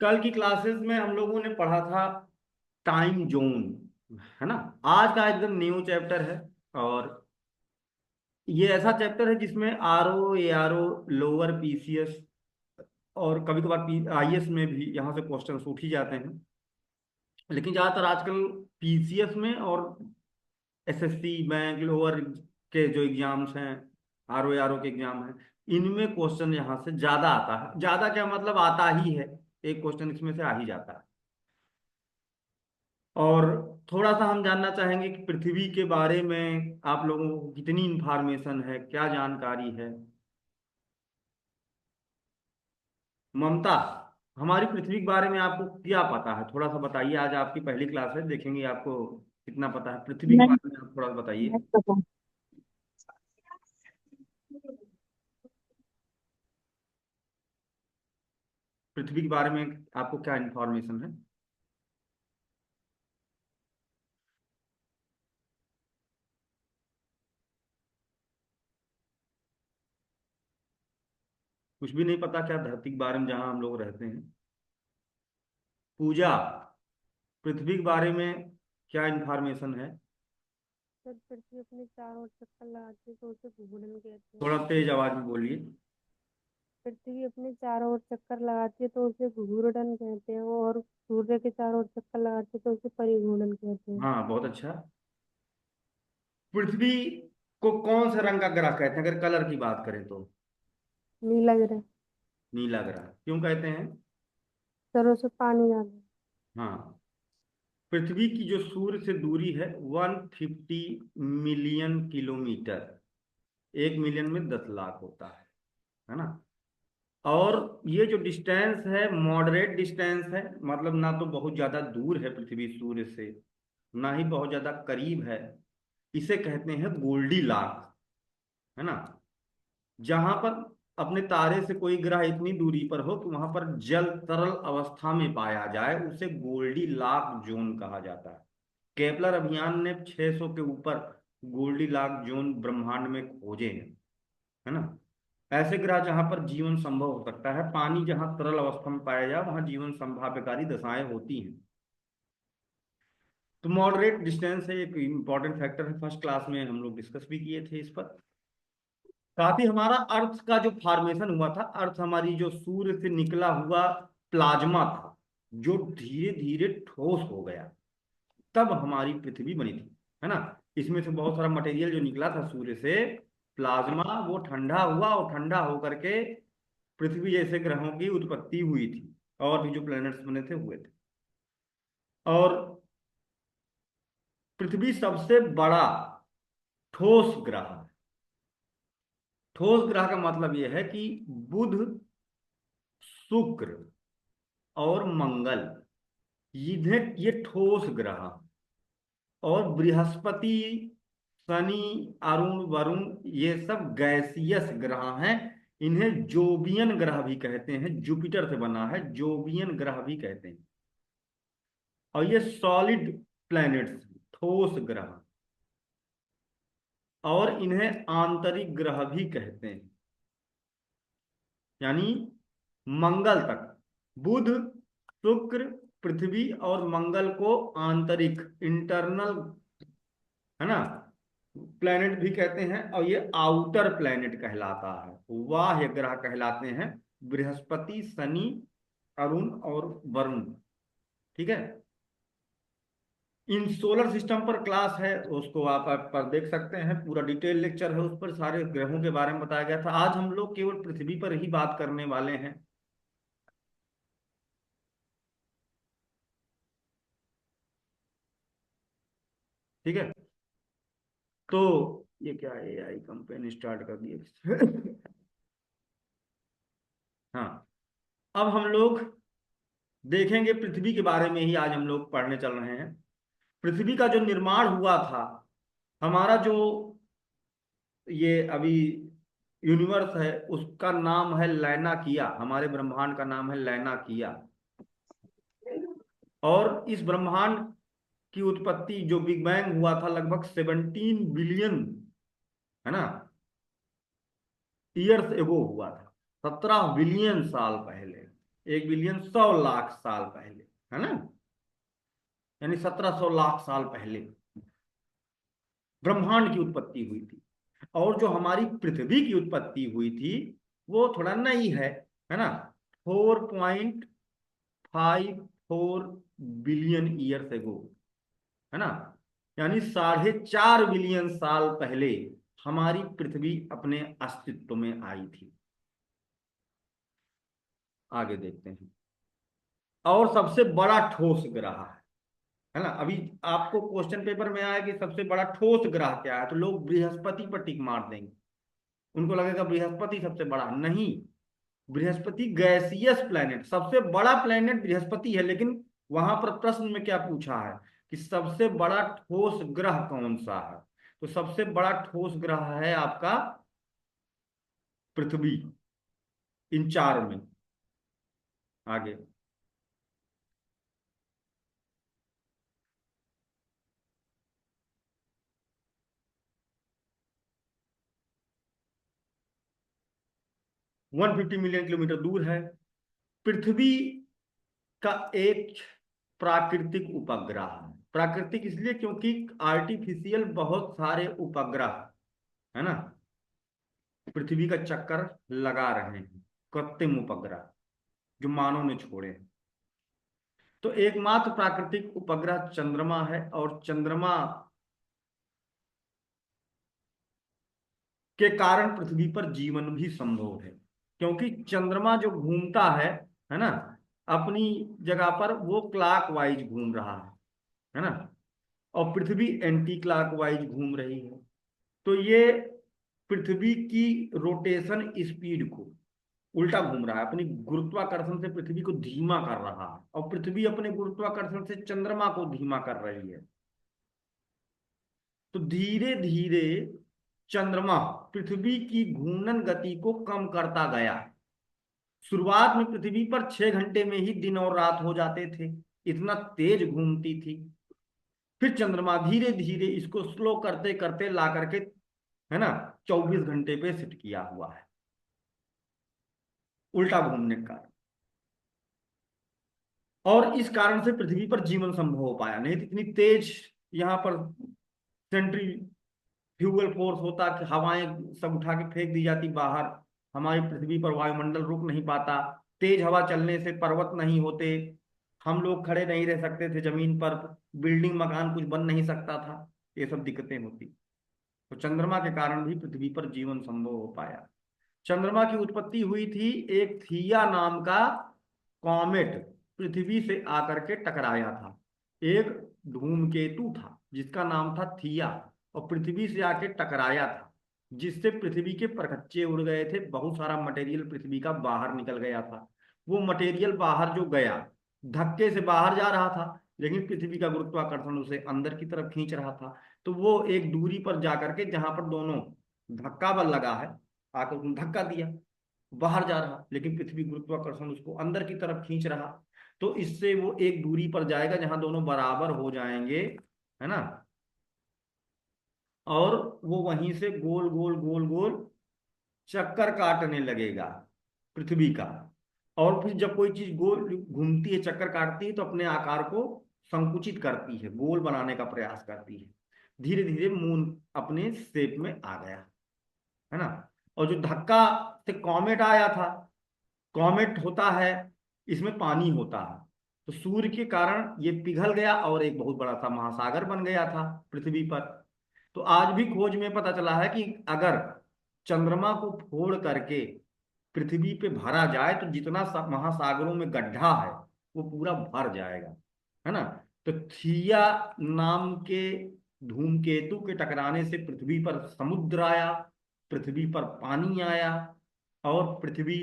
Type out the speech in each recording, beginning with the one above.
कल की क्लासेस में हम लोगों ने पढ़ा था टाइम जोन, है ना। आज का एकदम न्यू चैप्टर है। और ये ऐसा चैप्टर है जिसमें आरओ एआरओ लोअर पीसीएस और कभी कभार आईएएस में भी यहाँ से क्वेश्चन उठ ही जाते हैं। लेकिन ज्यादातर आजकल पीसीएस में और एसएससी बैंक लोअर के जो एग्जाम्स हैं, आरओ एआरओ के एग्जाम हैं, इनमें क्वेश्चन यहाँ से ज्यादा आता है। ज्यादा क्या मतलब, आता ही है। एक क्वेश्चन इसमें से आ ही जाता है। और थोड़ा सा हम जानना चाहेंगे कि पृथ्वी के बारे में आप लोगों को कितनी इंफॉर्मेशन है, क्या जानकारी है। ममता, हमारी पृथ्वी के बारे में आपको क्या पता है, थोड़ा सा बताइए। आज आपकी पहली क्लास है, देखेंगे आपको कितना पता है पृथ्वी के नहीं, बारे में। आप थोड़ा सा बताइए। नहीं पता। पृथ्वी के बारे में आपको क्या इंफॉर्मेशन है। कुछ भी नहीं पता क्या धरती के बारे में, जहां हम लोग रहते हैं। पूजा, पृथ्वी के बारे में क्या इंफॉर्मेशन है। जब पृथ्वी अपने चारों ओर चक्कर लगाती है तो उसे घूर्णन कहते हैं। थोड़ा तेज आवाज में बोलिए। पृथ्वी अपने चारों ओर चक्कर लगाती है तो उसे घूर्णन कहते हैं, और सूर्य के चारों ओर चक्कर लगाती है तो उसे परिघूर्णन कहते हैं। हाँ, बहुत अच्छा। पृथ्वी को कौन से रंग का ग्रह कहते हैं, अगर कलर की बात करें तो। नीला ग्रह। नीला ग्रह क्यों कहते हैं। सरों से पानी ज्यादा। हाँ, पृथ्वी की जो सूर्य से दूरी है 150 मिलियन किलोमीटर। 1 मिलियन में 10 लाख होता है ना। और ये जो डिस्टेंस है मॉडरेट डिस्टेंस है, मतलब ना तो बहुत ज्यादा दूर है पृथ्वी सूर्य से, ना ही बहुत ज्यादा करीब है। इसे कहते हैं गोल्डी लाक, है ना। जहां पर अपने तारे से कोई ग्रह इतनी दूरी पर हो कि वहां पर जल तरल अवस्था में पाया जाए, उसे गोल्डी लाक जोन कहा जाता है। केपलर अभियान ने 600 के ऊपर गोल्डी लाक जोन ब्रह्मांड में खोजे हैं, है ना। ऐसे ग्रह जहां पर जीवन संभव हो सकता है, पानी जहां तरल अवस्था में पाया जाए वहां जीवन संभाव्यकारी दशाएं होती हैं। तो मॉडरेट डिस्टेंस है, एक इंपॉर्टेंट फैक्टर है, फर्स्ट क्लास में हम लोग डिस्कस भी किए थे इस पर। साथ ही हमारा अर्थ का जो फॉर्मेशन हुआ था, अर्थ हमारी जो सूर्य से निकला हुआ प्लाज्मा था, जो धीरे धीरे ठोस हो गया, तब हमारी पृथ्वी बनी थी, है ना। इसमें से बहुत सारा मटेरियल जो निकला था सूर्य से, प्लाज्मा, वो ठंडा हुआ और ठंडा होकर के पृथ्वी जैसे ग्रहों की उत्पत्ति हुई थी। और भी जो प्लैनेट्स बने थे हुए थे। और पृथ्वी सबसे बड़ा ठोस ग्रह है। ठोस ग्रह का मतलब यह है कि बुध, शुक्र और मंगल, ये ठोस ग्रह। और बृहस्पति, शनि, अरुण, वरुण, ये सब गैसियस ग्रह हैं। इन्हें जोबियन ग्रह भी कहते हैं, जुपिटर से बना है, जोबियन ग्रह भी कहते हैं। और ये सॉलिड प्लैनेट्स, ठोस ग्रह। और इन्हें आंतरिक ग्रह भी कहते हैं। यानी मंगल तक, बुध, शुक्र, पृथ्वी और मंगल को आंतरिक, इंटरनल, है ना, प्लेनेट भी कहते हैं। और ये आउटर प्लेनेट कहलाता है, बाह्य ग्रह कहलाते हैं। बृहस्पति, शनि, अरुण और वरुण। ठीक है। इन सोलर सिस्टम पर क्लास है, उसको आप पर देख सकते हैं, पूरा डिटेल लेक्चर है, उस पर सारे ग्रहों के बारे में बताया गया था। आज हम लोग केवल पृथ्वी पर ही बात करने वाले हैं। ठीक है। तो ये क्या, एआई कंपेन स्टार्ट कर दिए। हाँ, अब हम लोग देखेंगे पृथ्वी के बारे में ही, आज हम लोग पढ़ने चल रहे हैं। पृथ्वी का जो निर्माण हुआ था, हमारा जो ये अभी यूनिवर्स है, उसका नाम है लैनाकिया। हमारे ब्रह्मांड का नाम है लैनाकिया। और इस ब्रह्मांड की उत्पत्ति, जो बिग बैंग हुआ था, लगभग 17 बिलियन, है ना, ईयर्स एगो हुआ था। 17 बिलियन साल पहले। 1 बिलियन 100 लाख साल पहले, है ना, यानी 1700 लाख साल पहले ब्रह्मांड की उत्पत्ति हुई थी। और जो हमारी पृथ्वी की उत्पत्ति हुई थी वो थोड़ा नई है ना, 4.54 बिलियन ईयर्स एगो, है ना, यानी 4.5 बिलियन साल पहले हमारी पृथ्वी अपने अस्तित्व में आई थी। आगे देखते हैं। और सबसे बड़ा ठोस ग्रह है ना, अभी आपको क्वेश्चन पेपर में आया कि सबसे बड़ा ठोस ग्रह क्या है, तो लोग बृहस्पति पर टिक मार देंगे, उनको लगेगा बृहस्पति सबसे बड़ा। नहीं, बृहस्पति गैसियस प्लैनेट, सबसे बड़ा प्लैनेट बृहस्पति है, लेकिन वहां पर प्रश्न में क्या पूछा है कि सबसे बड़ा ठोस ग्रह कौन सा है, तो सबसे बड़ा ठोस ग्रह है आपका पृथ्वी, इन चार में। आगे। 150 मिलियन किलोमीटर दूर है। पृथ्वी का एक प्राकृतिक उपग्रह है, प्राकृतिक इसलिए क्योंकि आर्टिफिशियल बहुत सारे उपग्रह, है ना, पृथ्वी का चक्कर लगा रहे हैं, कृत्रिम उपग्रह जो मानव ने छोड़े हैं। तो एकमात्र प्राकृतिक उपग्रह चंद्रमा है, और चंद्रमा के कारण पृथ्वी पर जीवन भी संभव है, क्योंकि चंद्रमा जो घूमता है ना, अपनी जगह पर वो क्लॉक वाइज घूम रहा है ना, और पृथ्वी एंटी क्लॉक वाइज घूम रही है। तो ये पृथ्वी की रोटेशन स्पीड को उल्टा घूम रहा है, अपनी गुरुत्वाकर्षण से पृथ्वी को धीमा कर रहा है, और पृथ्वी अपने गुरुत्वाकर्षण से चंद्रमा को धीमा कर रही है। तो धीरे धीरे चंद्रमा पृथ्वी की घूर्णन गति को कम करता गया। शुरुआत में पृथ्वी पर 6 घंटे में ही दिन और रात हो जाते थे, इतना तेज घूमती थी। फिर चंद्रमा धीरे धीरे इसको स्लो करते करते ला करके, है ना, 24 घंटे पे सेट किया हुआ है, उल्टा घूमने का। और इस कारण से पृथ्वी पर जीवन संभव हो पाया, नहीं तो इतनी तेज यहाँ पर सेंट्रीफ्यूगल फोर्स होता कि हवाएं सब उठा के फेंक दी जाती बाहर, हमारी पृथ्वी पर वायुमंडल रुक नहीं पाता, तेज हवा चलने से पर्वत नहीं होते, हम लोग खड़े नहीं रह सकते थे जमीन पर, बिल्डिंग मकान कुछ बन नहीं सकता था, ये सब दिक्कतें होती। तो चंद्रमा के कारण भी पृथ्वी पर जीवन संभव हो पाया। चंद्रमा की उत्पत्ति हुई थी एक थिया नाम का कॉमेट पृथ्वी से आकर के टकराया था। एक धूमकेतु था जिसका नाम था थिया, और पृथ्वी से आके टकराया था, जिससे पृथ्वी के परखच्चे उड़ गए थे, बहुत सारा मटेरियल पृथ्वी का बाहर निकल गया था। वो मटेरियल बाहर जो गया, धक्के से बाहर जा रहा था, लेकिन पृथ्वी का गुरुत्वाकर्षण उसे अंदर की तरफ खींच रहा था। तो वो एक दूरी पर जाकर के, जहां पर दोनों धक्का बल लगा है, आकर उसने धक्का दिया, बाहर जा रहा, लेकिन पृथ्वी गुरुत्वाकर्षण उसको अंदर की तरफ खींच रहा। तो इससे वो एक दूरी पर जाएगा जहां दोनों बराबर हो जाएंगे, है ना, और वो वहीं से गोल गोल गोल गोल चक्कर काटने लगेगा पृथ्वी का। और फिर जब कोई चीज गोल घूमती है, चक्कर काटती है, तो अपने आकार को संकुचित करती है, गोल बनाने का प्रयास करती है। धीरे धीरे मून अपने शेप में आ गया, है ना। और जो धक्का से कॉमेट आया था, कॉमेट होता है, इसमें पानी होता है, तो सूर्य के कारण ये पिघल गया और एक बहुत बड़ा सा महासागर बन गया था पृथ्वी पर। तो आज भी खोज में पता चला है कि अगर चंद्रमा को फोड़ करके पृथ्वी पे भरा जाए तो जितना महासागरों में गड्ढा है वो पूरा भर जाएगा, है ना। तो थिया नाम के धूमकेतु के टकराने से पृथ्वी पर समुद्र आया, पृथ्वी पर पानी आया, और पृथ्वी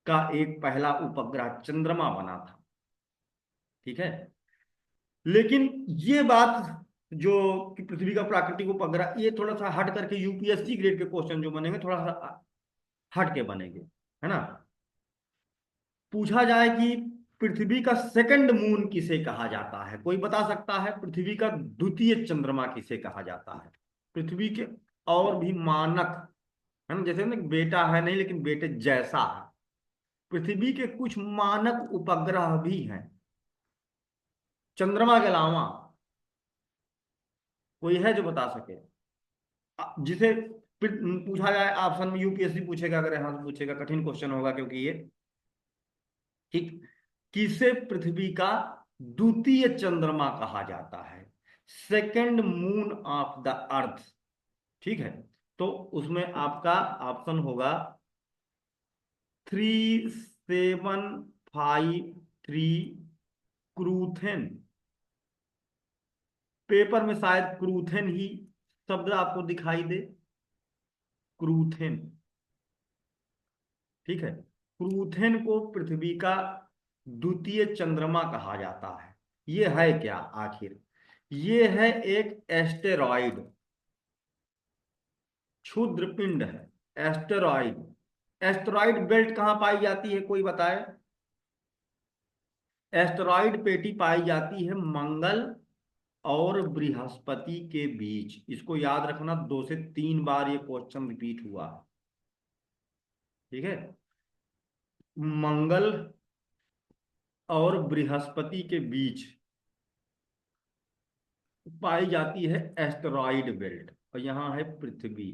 का एक पहला उपग्रह चंद्रमा बना था। ठीक है, लेकिन ये बात जो कि पृथ्वी का प्राकृतिक उपग्रह, ये थोड़ा सा हट करके यूपीएससी ग्रेड के क्वेश्चन जो बनेंगे थोड़ा सा हट के बनेंगे, है ना। पूछा जाए कि पृथ्वी का सेकंड मून किसे कहा जाता है, कोई बता सकता है पृथ्वी का द्वितीय चंद्रमा किसे कहा जाता है? पृथ्वी के और भी मानक, है ना, जैसे ना बेटा है नहीं लेकिन बेटे जैसा है, पृथ्वी के कुछ मानक उपग्रह भी हैं चंद्रमा के अलावा। कोई है जो बता सके? जिसे पूछा जाए ऑप्शन में, यूपीएससी पूछेगा, अगर यहाँ से पूछेगा कठिन क्वेश्चन होगा, क्योंकि ये ठीक, किसे पृथ्वी का द्वितीय चंद्रमा कहा जाता है, second moon of the earth. ठीक है, तो उसमें आपका ऑप्शन होगा 3753 क्रूथेन। पेपर में शायद क्रूथेन ही शब्द आपको दिखाई दे, क्रूथेन। ठीक है, क्रूथेन को पृथ्वी का द्वितीय चंद्रमा कहा जाता है। ये है क्या आखिर? ये है एक एस्टेरॉइड, क्षुद्र पिंड है एस्टेरॉइड। एस्टेरॉइड बेल्ट कहाँ पाई जाती है, कोई बताए? एस्टेरॉइड पेटी पाई जाती है मंगल और बृहस्पति के बीच। इसको याद रखना, 2 से 3 बार ये क्वेश्चन रिपीट हुआ। ठीक है, मंगल और बृहस्पति के बीच पाई जाती है एस्टेरॉइड बेल्ट, और यहाँ है पृथ्वी।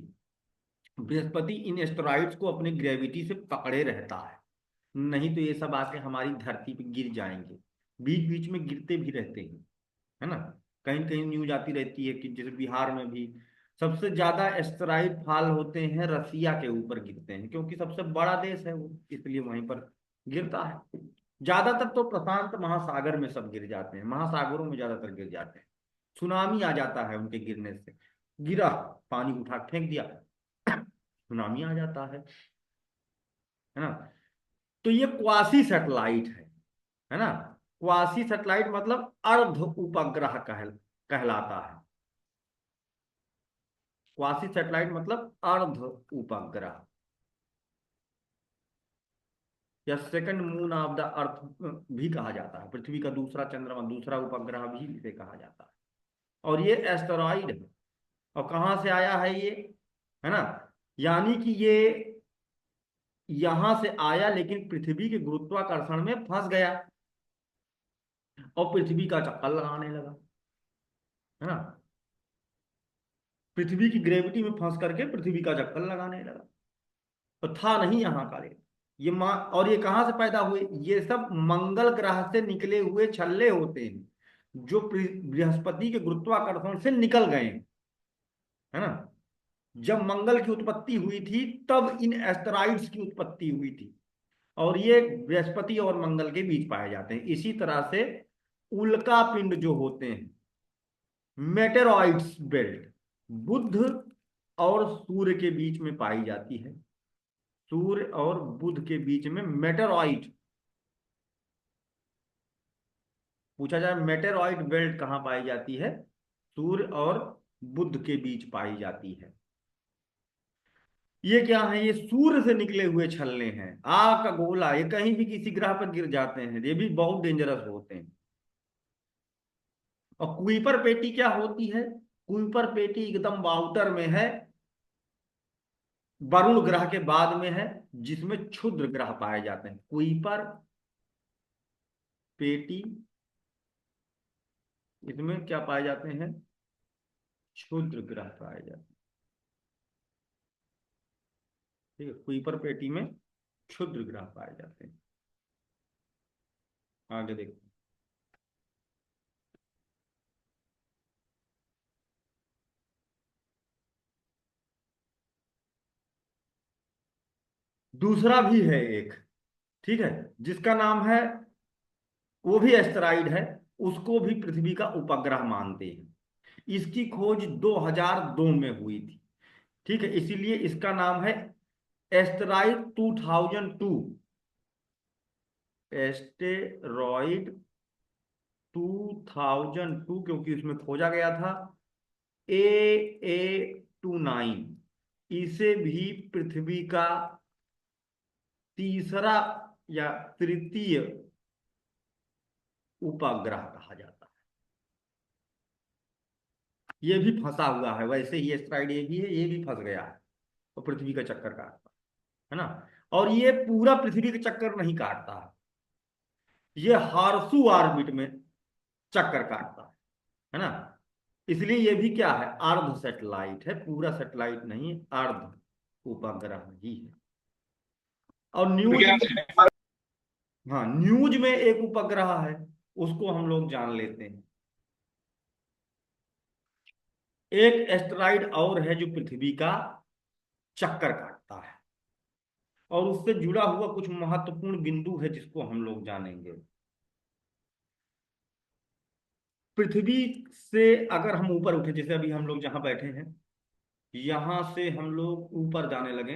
बृहस्पति इन एस्टेरॉइड्स को अपनी ग्रेविटी से पकड़े रहता है, नहीं तो ये सब आके हमारी धरती पे गिर जाएंगे। बीच बीच में गिरते भी रहते हैं, है ना। कहीं कहीं न्यूज आती रहती है कि जैसे बिहार में भी सबसे ज्यादा एस्टेरॉइड फॉल होते हैं रसिया के ऊपर गिरते हैं, क्योंकि सबसे बड़ा देश है वो, इसलिए वहीं पर गिरता है। ज्यादातर तो प्रशांत महासागर में सब गिर जाते हैं, महासागरों में ज्यादातर गिर जाते हैं। सुनामी आ जाता है उनके गिरने से, गिरा, पानी उठा के फेंक दिया, सुनामी आ जाता है ना। तो ये क्वासी सैटेलाइट है ना। क्वासी सैटेलाइट मतलब अर्ध उपग्रह कहलाता है। क्वासी सैटेलाइट मतलब अर्ध उपग्रह, या second moon of the earth भी कहा जाता है। पृथ्वी का दूसरा चंद्रमा, दूसरा उपग्रह भी इसे कहा जाता है। और ये एस्टेरॉइड है, और कहाँ से आया है ये, है ना। यानी कि ये यहां से आया, लेकिन पृथ्वी के गुरुत्वाकर्षण में फंस गया और पृथ्वी का चक्कर लगाने लगा, है ना। पृथ्वी की ग्रेविटी में फंस करके पृथ्वी का चक्कर लगाने लगा, तो था नहीं यहाँ का ये माँ। और ये कहाँ से पैदा हुए? ये सब मंगल ग्रह से निकले हुए छल्ले होते हैं, जो बृहस्पति के गुरुत्वाकर्षण से निकल गए हैं, है ना। जब मंगल की उत्पत्ति हुई थी तब इन एस्टेरॉइड्स की उत्पत्ति हुई थी, और ये बृहस्पति और मंगल के बीच पाए जाते हैं। इसी तरह से उल्का पिंड जो होते हैं, मेटेरॉइड्स बेल्ट, बुध और सूर्य के बीच में पाई जाती है। सूर्य और बुध के बीच में मेटेरॉइड, पूछा जाए मेटेरॉइड बेल्ट कहाँ पाई जाती है, सूर्य और बुध के बीच पाई जाती है। ये क्या है? ये सूर्य से निकले हुए छल्ले हैं, आग का गोला। ये कहीं भी किसी ग्रह पर गिर जाते हैं, ये भी बहुत डेंजरस होते हैं। और कुइपर पेटी क्या होती है? कुइपर पेटी एकदम बाउटर में है, वरुण ग्रह के बाद में है, जिसमें क्षुद्र ग्रह पाए जाते हैं। कुइपर पेटी, इसमें क्या पाए जाते हैं? क्षुद्र ग्रह पाए जाते हैं। ठीक है, कुइपर पेटी में क्षुद्र ग्रह पाए जाते हैं। आगे देखो, दूसरा भी है एक, ठीक है, जिसका नाम है, वो भी एस्टेरॉइड है, उसको भी पृथ्वी का उपग्रह मानते हैं। इसकी खोज 2002 में हुई थी। ठीक है, इसीलिए इसका नाम है एस्टेरॉइड 2002। एस्टेरॉइड 2002, क्योंकि उसमें खोजा गया था AA29। इसे भी पृथ्वी का तीसरा या तृतीय उपग्रह कहा जाता है। ये भी फंसा हुआ है, वैसे ही एस्ट्राइड ये भी है, ये भी फंस गया है और पृथ्वी का चक्कर काटता है ना। और ये पूरा पृथ्वी का चक्कर नहीं काटता है, ये हार्सू ऑर्बिट में चक्कर काटता है ना। इसलिए ये भी क्या है, अर्ध सैटेलाइट है, पूरा सैटेलाइट नहीं, अर्ध उपग्रह ही है। और तो न्यूज क्या में, हाँ न्यूज में एक उपग्रह है, उसको हम लोग जान लेते हैं। एक एस्टेरॉइड और है जो पृथ्वी का चक्कर काटता है, और उससे जुड़ा हुआ कुछ महत्वपूर्ण बिंदु है जिसको हम लोग जानेंगे। पृथ्वी से अगर हम ऊपर उठे, जैसे अभी हम लोग जहां बैठे हैं, यहां से हम लोग ऊपर जाने लगे,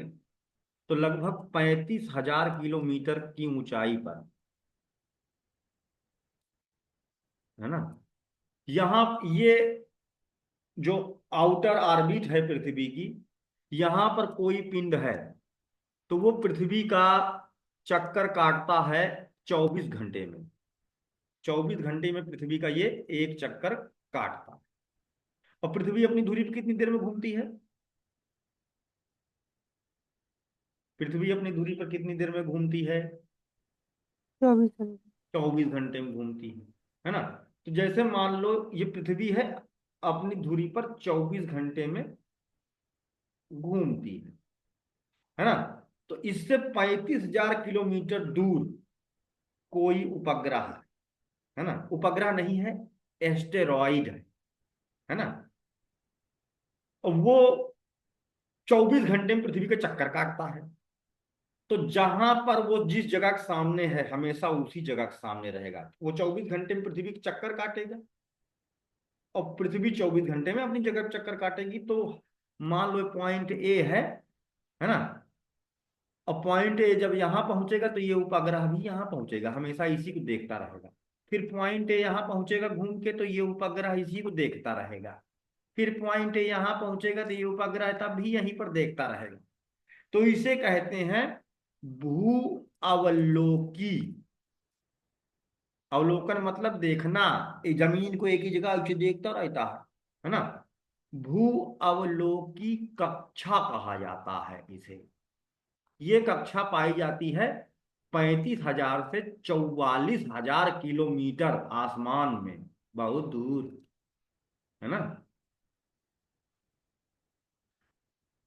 तो लगभग 35,000 किलोमीटर की ऊंचाई पर, है ना, यहाँ ये जो आउटर ऑर्बिट है पृथ्वी की, यहां पर कोई पिंड है तो वो पृथ्वी का चक्कर काटता है 24 घंटे में। 24 घंटे में पृथ्वी का ये एक चक्कर काटता है। और पृथ्वी अपनी धुरी पर कितनी देर में घूमती है, पृथ्वी अपनी धुरी पर कितनी देर में घूमती है, 24 घंटे। 24 घंटे में घूमती है ना। तो जैसे मान लो ये पृथ्वी है, अपनी धुरी पर 24 घंटे में घूमती है ना। तो इससे 35,000 किलोमीटर दूर कोई उपग्रह है ना, उपग्रह नहीं है, एस्टेरॉइड है ना। और वो 24 घंटे में पृथ्वी का चक्कर काटता है। तो जहां पर वो जिस जगह के सामने है हमेशा उसी जगह के सामने रहेगा, वो 24 घंटे में पृथ्वी का चक्कर काटेगा, और पृथ्वी 24 घंटे में अपनी जगह पे चक्कर काटेगी। तो मान लो पॉइंट ए है ना, और पॉइंट ए जब यहां पहुंचेगा तो ये उपग्रह भी यहां पहुंचेगा, हमेशा इसी को देखता रहेगा। फिर पॉइंट ए यहां पहुंचेगा घूम के, तो ये उपग्रह इसी को देखता रहेगा। फिर पॉइंट ए यहां पहुंचेगा तो ये उपग्रह तब भी यहीं पर देखता रहेगा। तो इसे कहते हैं भू अवलोकी। अवलोकन मतलब देखना, ये जमीन को एक ही जगह उसे देखता रहता है ना। भू अवलोकी कक्षा कहा जाता है इसे। ये कक्षा पाई जाती है 35,000 से 44,000 किलोमीटर आसमान में, बहुत दूर, है ना,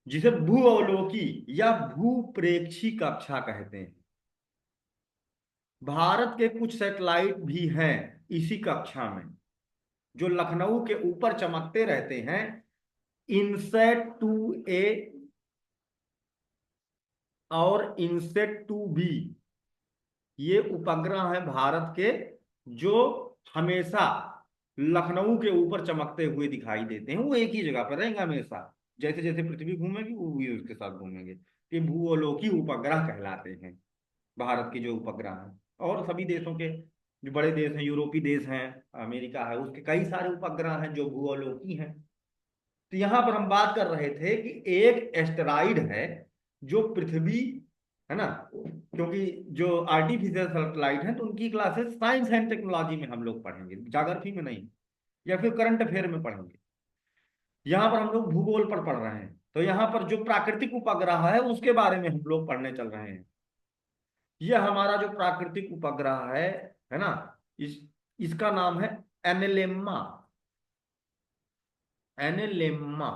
जिसे भू अवलोकी या भूप्रेक्षी कक्षा कहते हैं। भारत के कुछ सैटेलाइट भी हैं इसी कक्षा में, जो लखनऊ के ऊपर चमकते रहते हैं। इनसेट 2A और इनसेट 2B, ये उपग्रह हैं भारत के, जो हमेशा लखनऊ के ऊपर चमकते हुए दिखाई देते हैं। वो एक ही जगह पर रहेंगे हमेशा, जैसे जैसे पृथ्वी घूमेगी वो भी उसके साथ घूमेंगे। ये भूअवलोकी उपग्रह कहलाते हैं भारत के जो उपग्रह हैं। और सभी देशों के जो बड़े देश हैं, यूरोपीय देश हैं, अमेरिका है, उसके कई सारे उपग्रह हैं जो भूअवलोकी हैं। तो यहाँ पर हम बात कर रहे थे कि एक एस्टेरॉइड है जो पृथ्वी, है ना, क्योंकि जो आर्टिफिशियल सैटेलाइट हैं तो उनकी क्लासेस साइंस एंड टेक्नोलॉजी में हम लोग पढ़ेंगे, ज्योग्राफी में नहीं, या फिर करंट अफेयर में पढ़ेंगे। यहाँ पर हम लोग भूगोल पर पढ़ रहे हैं, तो यहाँ पर जो प्राकृतिक उपग्रह है उसके बारे में हम लोग पढ़ने चल रहे हैं। यह हमारा जो प्राकृतिक उपग्रह है ना, इस इसका नाम है एनेलेम्मा। एनेलेम्मा,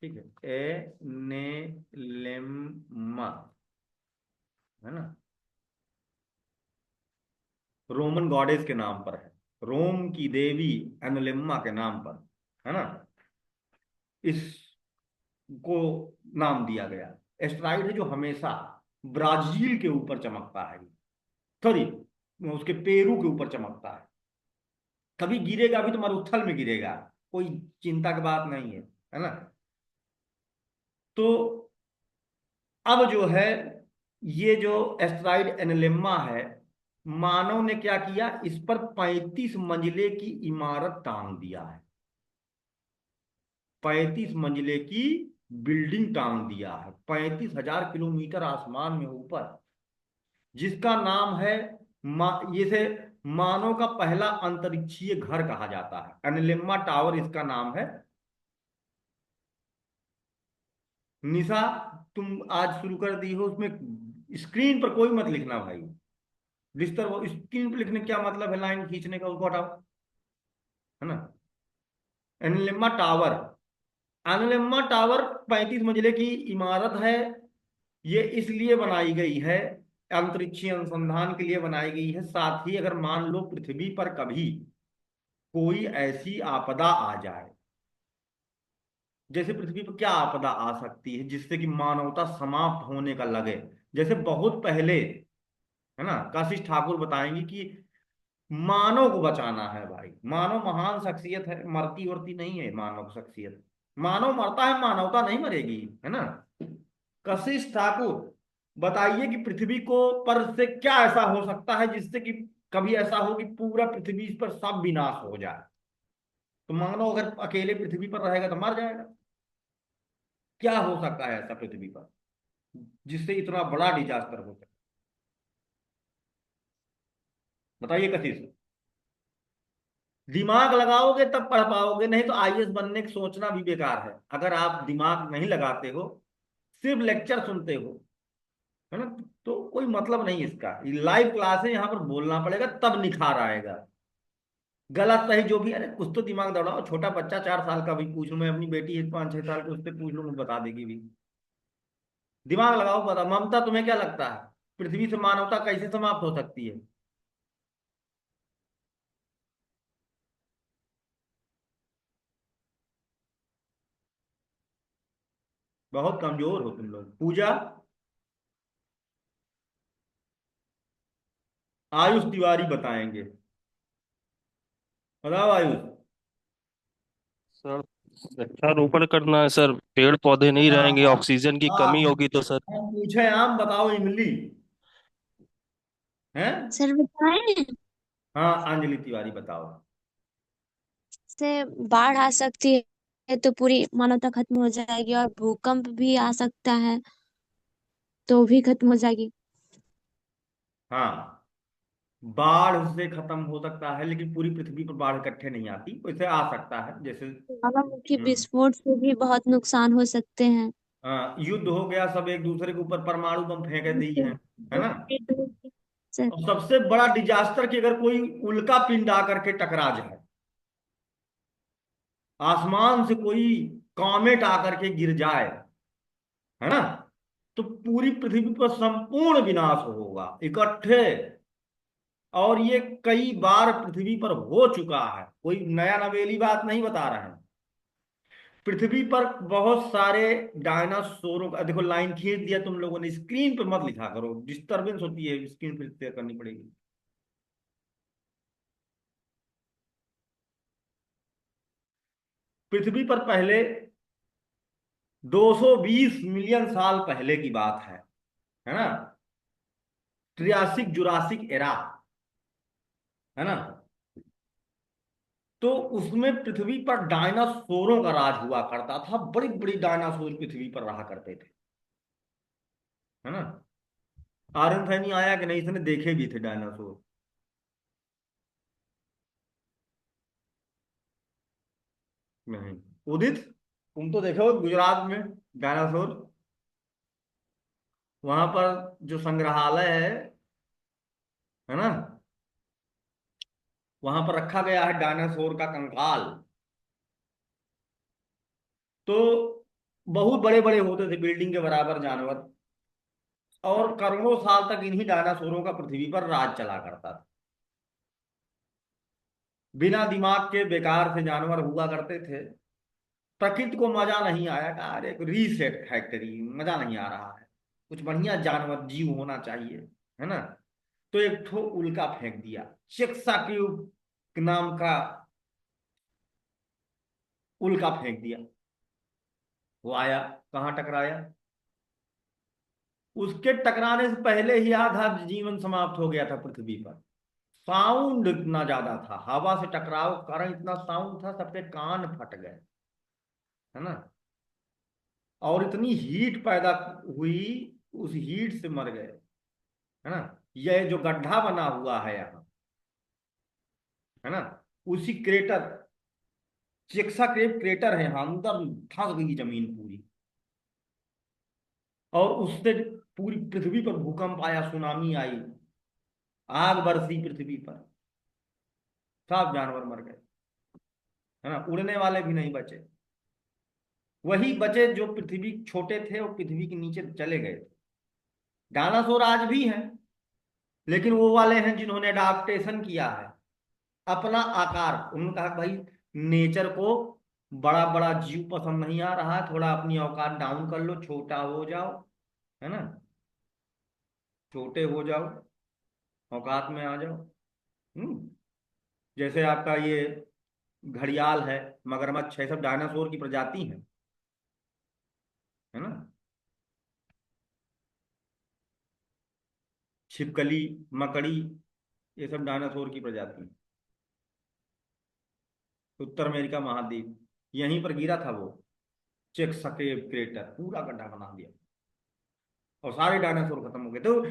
ठीक है, एनेलेम्मा, है ना, रोमन गॉडेस के नाम पर है, रोम की देवी एनेलेम्मा के नाम पर, है ना, इसको नाम दिया गया। एस्ट्राइड है जो हमेशा ब्राजील के ऊपर चमकता है, सॉरी उसके पेरू के ऊपर चमकता है। कभी गिरेगा भी तो मरुस्थल में गिरेगा, कोई चिंता की बात नहीं है ना। तो अब जो है ये जो एस्ट्राइड एनेलेम्मा है, मानव ने क्या किया, इस पर 35 मंजिले की इमारत टांग दिया है, 35 मंजिले की बिल्डिंग टांग दिया है 35,000 किलोमीटर आसमान में ऊपर, जिसका नाम है इसे मानव का पहला अंतरिक्षीय घर कहा जाता है। एनेलेम्मा टावर इसका नाम है। निशा, तुम आज शुरू कर दी हो, उसमें स्क्रीन पर कोई मत लिखना भाई। डिस्टर्ब स्क्रीन पर लिखने क्या मतलब है, लाइन खींचने का, उसको हटाओ, है ना। एनलेम्मा टावर, एनलेम्मा टावर 35 मंजिले की इमारत है। ये इसलिए बनाई गई है, अंतरिक्षीय अनुसंधान के लिए बनाई गई है। साथ ही अगर मान लो पृथ्वी पर कभी कोई ऐसी आपदा आ जाए, जैसे पृथ्वी पर क्या आपदा आ सकती है जिससे कि मानवता समाप्त होने का लगे। जैसे बहुत पहले, है ना, कशिश ठाकुर बताएंगे कि मानव को बचाना है भाई। मानव महान शख्सियत है, मरती वरती नहीं है मानव शख्सियत। मानव मरता है, मानवता नहीं मरेगी, है ना। कशिश ठाकुर, बताइए कि पृथ्वी को पर से क्या ऐसा हो सकता है जिससे कि कभी ऐसा हो कि पूरा पृथ्वी पर सब विनाश हो जाए। तो मानव अगर अकेले पृथ्वी पर रहेगा तो मर जाएगा। क्या हो सकता है ऐसा पृथ्वी पर जिससे इतना बड़ा डिजास्टर हो सके? बताइए कशिश। दिमाग लगाओगे तब पढ़ पाओगे, नहीं तो आईएएस बनने की सोचना भी बेकार है अगर आप दिमाग नहीं लगाते हो, सिर्फ लेक्चर सुनते हो, है ना। तो कोई मतलब नहीं इसका। लाइव क्लास है, यहाँ पर बोलना पड़ेगा तब निखार आएगा। गलत सही जो भी, अरे कुछ तो दिमाग दौड़ाओ। छोटा बच्चा 4 साल का भी पूछ लूं, मैं अपनी बेटी है 5-6 साल की, उससे पूछ लूं वो बता देगी भी। दिमाग लगाओ, बता। ममता, तुम्हें क्या लगता है पृथ्वी से मानवता कैसे समाप्त हो सकती है? बहुत कमजोर हो तुम लोग। पूजा, आयुष तिवारी बताएंगे। बताओ आयुष। सर वृक्षारोपण करना है सर, पेड़ पौधे नहीं हाँ रहेंगे, हाँ ऑक्सीजन की हाँ, कमी होगी तो सर। हम पूछे आम, बताओ इमली। हैं? सर बताएं। हाँ, अंजलि तिवारी बताओ। से बाढ़ आ सकती है तो पूरी मानवता खत्म हो जाएगी, और भूकंप भी आ सकता है तो भी खत्म हो जाएगी। हाँ, बाढ़ से खत्म हो सकता है लेकिन पूरी पृथ्वी पर बाढ़ इकट्ठे नहीं आती, वैसे आ सकता है जैसे। ज्वालामुखी विस्फोट से भी बहुत नुकसान हो सकते हैं। हाँ, युद्ध हो गया, सब एक दूसरे के ऊपर परमाणु बम फेंक दी जैसे हैं, है ना। सर, और सबसे बड़ा डिजास्टर कि अगर कोई उल्का पिंड आकर के टकरा जाए, आसमान से कोई कॉमेट आकर के गिर जाए, है ना, तो पूरी पृथ्वी पर संपूर्ण विनाश होगा इकट्ठे। और ये कई बार पृथ्वी पर हो चुका है, कोई नया नवेली बात नहीं बता रहे हैं। पृथ्वी पर बहुत सारे डायनासोरों का, देखो लाइन खींच दिया तुम लोगों ने, स्क्रीन पे मत लिखा करो, डिस्टरबेंस होती है, स्क्रीन पे शेयर करनी पड़ेगी। पृथ्वी पर पहले 220 मिलियन साल पहले की बात है ना। ट्रियासिक जुरासिक एरा, है ना। तो उसमें पृथ्वी पर डायनासोरों का राज हुआ करता था, बड़ी बड़ी डायनासोर पृथ्वी पर रहा करते थे, है ना। आर्यन फैनी आया कि नहीं, इसने देखे भी थे डायनासोर। नहीं। उदित, तुम तो देखो गुजरात में डायनासोर, वहां पर जो संग्रहालय है ना, वहां पर रखा गया है डायनासोर का कंकाल। तो बहुत बड़े बड़े होते थे, बिल्डिंग के बराबर जानवर। और करोड़ों साल तक इन्हीं डायनासोरों का पृथ्वी पर राज चला करता था। बिना दिमाग के बेकार से जानवर हुआ करते थे। प्रकृति को मजा नहीं आया कि अरे रीसेट फैक्ट्री, मजा नहीं आ रहा है, कुछ बढ़िया जानवर जीव होना चाहिए, है ना। तो एक ठो उल्का फेंक दिया, चेक्सा क्यूब नाम का उल्का फेंक दिया। वो आया, कहाँ टकराया? उसके टकराने से पहले ही आधा जीवन समाप्त हो गया था पृथ्वी पर। साउंड इतना ज्यादा था, हवा से टकराव के कारण इतना साउंड था, सबके कान फट गए, है ना। और इतनी हीट पैदा हुई, उस हीट से मर गए, है ना। यह जो गड्ढा बना हुआ है यहाँ, है ना, उसी क्रेटर, चेक्सा क्रेटर है यहाँ, अंदर धंस गई जमीन पूरी। और उससे पूरी पृथ्वी पर भूकंप आया, सुनामी आई, आग बरसी पृथ्वी पर, सब जानवर मर गए, है ना, उड़ने वाले भी नहीं बचे। वही बचे जो पृथ्वी छोटे थे और पृथ्वी के नीचे चले गए थे। डायनासोर आज भी हैं, लेकिन वो वाले हैं जिन्होंने अडाप्टेशन किया है अपना आकार। उन्होंने कहा भाई नेचर को बड़ा बड़ा जीव पसंद नहीं आ रहा है, थोड़ा अपनी औकात डाउन कर लो, छोटा हो जाओ, है ना, छोटे हो जाओ, औकात में आ जाओ। जैसे आपका ये घड़ियाल है, मगरमच्छ है, सब डायनासोर की प्रजाति है ना। छिपकली, मकड़ी, ये सब डायनासोर की प्रजाति है। उत्तर अमेरिका महाद्वीप, यहीं पर गिरा था वो चेक्सकेव क्रेटर, पूरा गड्ढा बना दिया और सारे डायनासोर खत्म हो गए। तो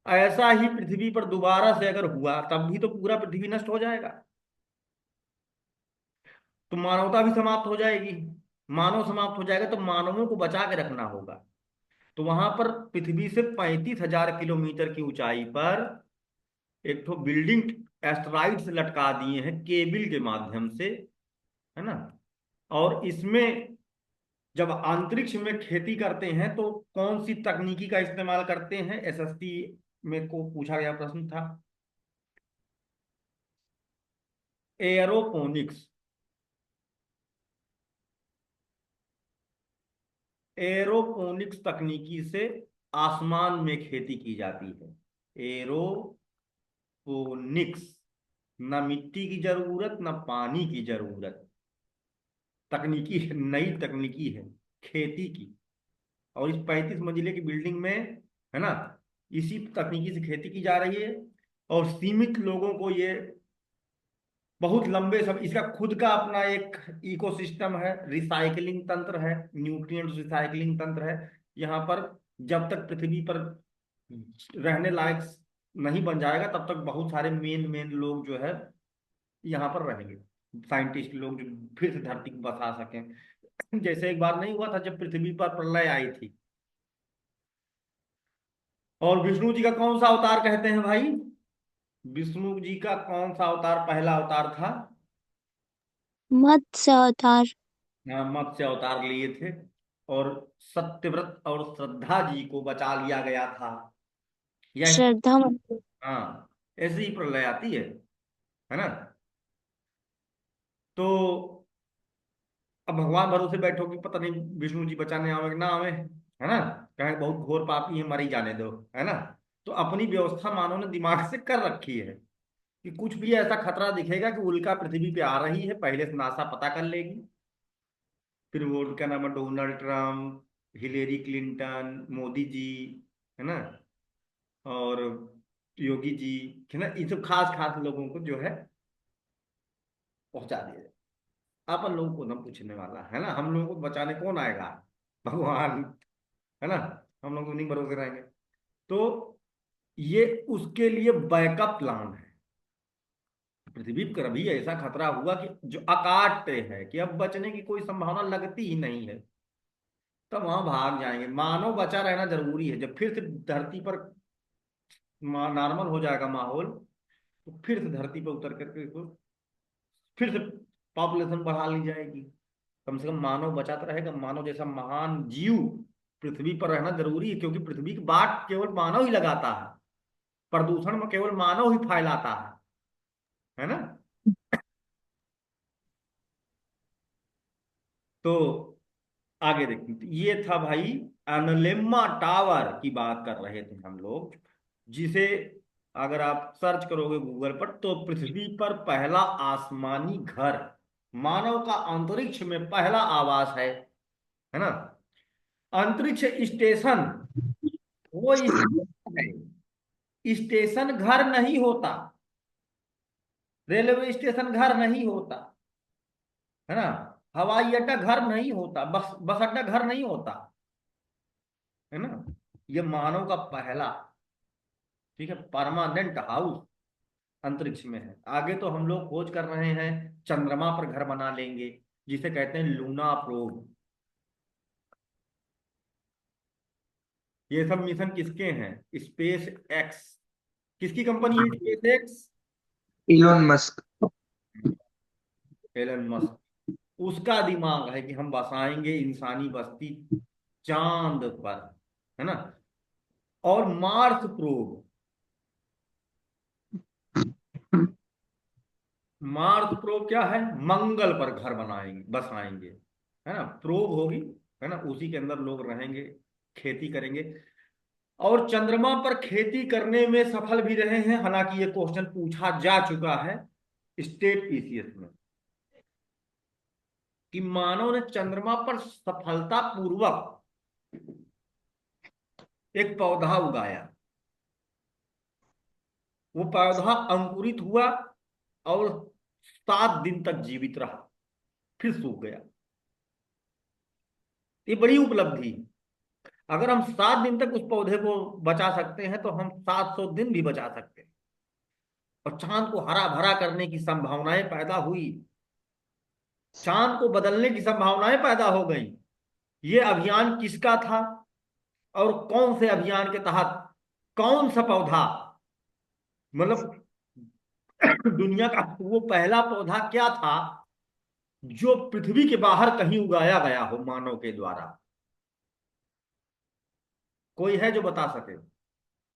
ऐसा ही पृथ्वी पर दोबारा से अगर हुआ तब भी तो पूरा पृथ्वी नष्ट हो जाएगा, तो मानवता भी समाप्त हो जाएगी। मानव समाप्त हो जाएगा तो मानवों को बचा के रखना होगा। तो वहां पर पृथ्वी से 35,000 किलोमीटर की ऊंचाई पर एक तो बिल्डिंग एस्टेरॉइड्स लटका दिए हैं केबल के माध्यम से, है ना। और इसमें जब अंतरिक्ष में खेती करते हैं तो कौन सी तकनीकी का इस्तेमाल करते हैं, एसएसटी में को पूछा गया प्रश्न था। एयरोपोनिक्स, एरोपोनिक्स तकनीकी से आसमान में खेती की जाती है। एरोपोनिक्स, न मिट्टी की जरूरत न पानी की जरूरत, तकनीकी नई तकनीकी है खेती की। और इस 35 मंजिले की बिल्डिंग में, है ना, इसी तकनीकी से खेती की जा रही है। और सीमित लोगों को ये बहुत लंबे समय, इसका खुद का अपना एक इकोसिस्टम है, रिसाइकलिंग तंत्र है, न्यूट्रिएंट रिसाइकलिंग तंत्र है यहाँ पर। जब तक पृथ्वी पर रहने लायक नहीं बन जाएगा तब तक बहुत सारे मेन मेन लोग जो है यहाँ पर रहेंगे, साइंटिस्ट लोग जो फिर से धरती को बसा सकें। जैसे एक बार नहीं हुआ था जब पृथ्वी पर प्रलय आई थी, और विष्णु जी का कौन सा अवतार कहते हैं भाई? विष्णु जी का कौन सा अवतार पहला अवतार था? मत्स्य अवतार। मत्स्य अवतार लिए थे, और सत्यव्रत और श्रद्धा जी को बचा लिया गया था। यह, श्रद्धा मंदिर। हाँ, ऐसी ही प्रलय आती है ना। तो अब भगवान भरोसे बैठो कि पता नहीं विष्णु जी बचाने आवे कि ना आवे, है ना, कहें बहुत घोर पापी है, मरी जाने दो, है ना। तो अपनी व्यवस्था मानव ने दिमाग से कर रखी है कि कुछ भी ऐसा खतरा दिखेगा कि उल्का पृथ्वी पे आ रही है, पहले से नासा पता कर लेगी। फिर वो क्या नाम है, Donald Trump, Hillary Clinton, Modi ji, है ना, और योगी जी, है ना, इन सब खास खास लोगों को जो है पहुंचा दिया जाए। अपन लोगों को न पूछने वाला, है ना, हम लोगों को बचाने कौन आएगा? भगवान, है ना, हम लोग उन्हीं भरोसे रहेंगे। तो ये उसके लिए बैकअप प्लान है। पृथ्वी पर कभी ऐसा खतरा हुआ कि जो अकाट्य है कि अब बचने की कोई संभावना लगती ही नहीं है, तो वहां भाग जाएंगे। मानव बचा रहना जरूरी है। जब फिर से धरती पर नॉर्मल हो जाएगा माहौल, तो फिर से धरती पर उतर करके इसको फिर से पॉपुलेशन बढ़ा ली जाएगी। कम से कम मानव बचाता रहेगा। मानव जैसा महान जीव पृथ्वी पर रहना जरूरी है, क्योंकि पृथ्वी की बाट केवल मानव ही लगाता है, प्रदूषण में केवल मानव ही फैलाता है ना। तो आगे देखते, तो ये था भाई एनलेम्मा टावर की बात कर रहे थे हम लोग, जिसे अगर आप सर्च करोगे गूगल पर तो पृथ्वी पर पहला आसमानी घर, मानव का अंतरिक्ष में पहला आवास है ना। अंतरिक्ष स्टेशन वो स्टेशन है, स्टेशन घर नहीं होता, रेलवे स्टेशन घर नहीं होता, है ना, हवाई अड्डा घर नहीं होता, बस बस अड्डा घर नहीं होता, है ना। ये मानव का पहला, ठीक है, परमानेंट हाउस अंतरिक्ष में है। आगे तो हम लोग खोज कर रहे हैं, चंद्रमा पर घर बना लेंगे, जिसे कहते हैं लूना प्रोब। ये सब मिशन किसके हैं? SpaceX. किसकी कंपनी है SpaceX? Elon Musk. Elon Musk. उसका दिमाग है कि हम बसाएंगे इंसानी बस्ती चांद पर, है ना। और मार्स प्रोब, मार्स प्रोब क्या है? मंगल पर घर बनाएंगे, बसाएंगे, है ना। प्रोब होगी, है ना, उसी के अंदर लोग रहेंगे, खेती करेंगे। और चंद्रमा पर खेती करने में सफल भी रहे हैं, हालांकि ये क्वेश्चन पूछा जा चुका है स्टेट पीसीएस में, कि मानव ने चंद्रमा पर सफलता पूर्वक एक पौधा उगाया। वो पौधा अंकुरित हुआ और 7 दिन तक जीवित रहा, फिर सूख गया। ये बड़ी उपलब्धि। अगर हम 7 दिन तक उस पौधे को बचा सकते हैं तो हम 700 दिन भी बचा सकते हैं। और चांद को हरा भरा करने की संभावनाएं पैदा हुई, चांद को बदलने की संभावनाएं पैदा हो गई। ये अभियान किसका था और कौन से अभियान के तहत कौन सा पौधा, मतलब दुनिया का वो पहला पौधा क्या था जो पृथ्वी के बाहर कहीं उगाया गया हो मानव के द्वारा? कोई है जो बता सके?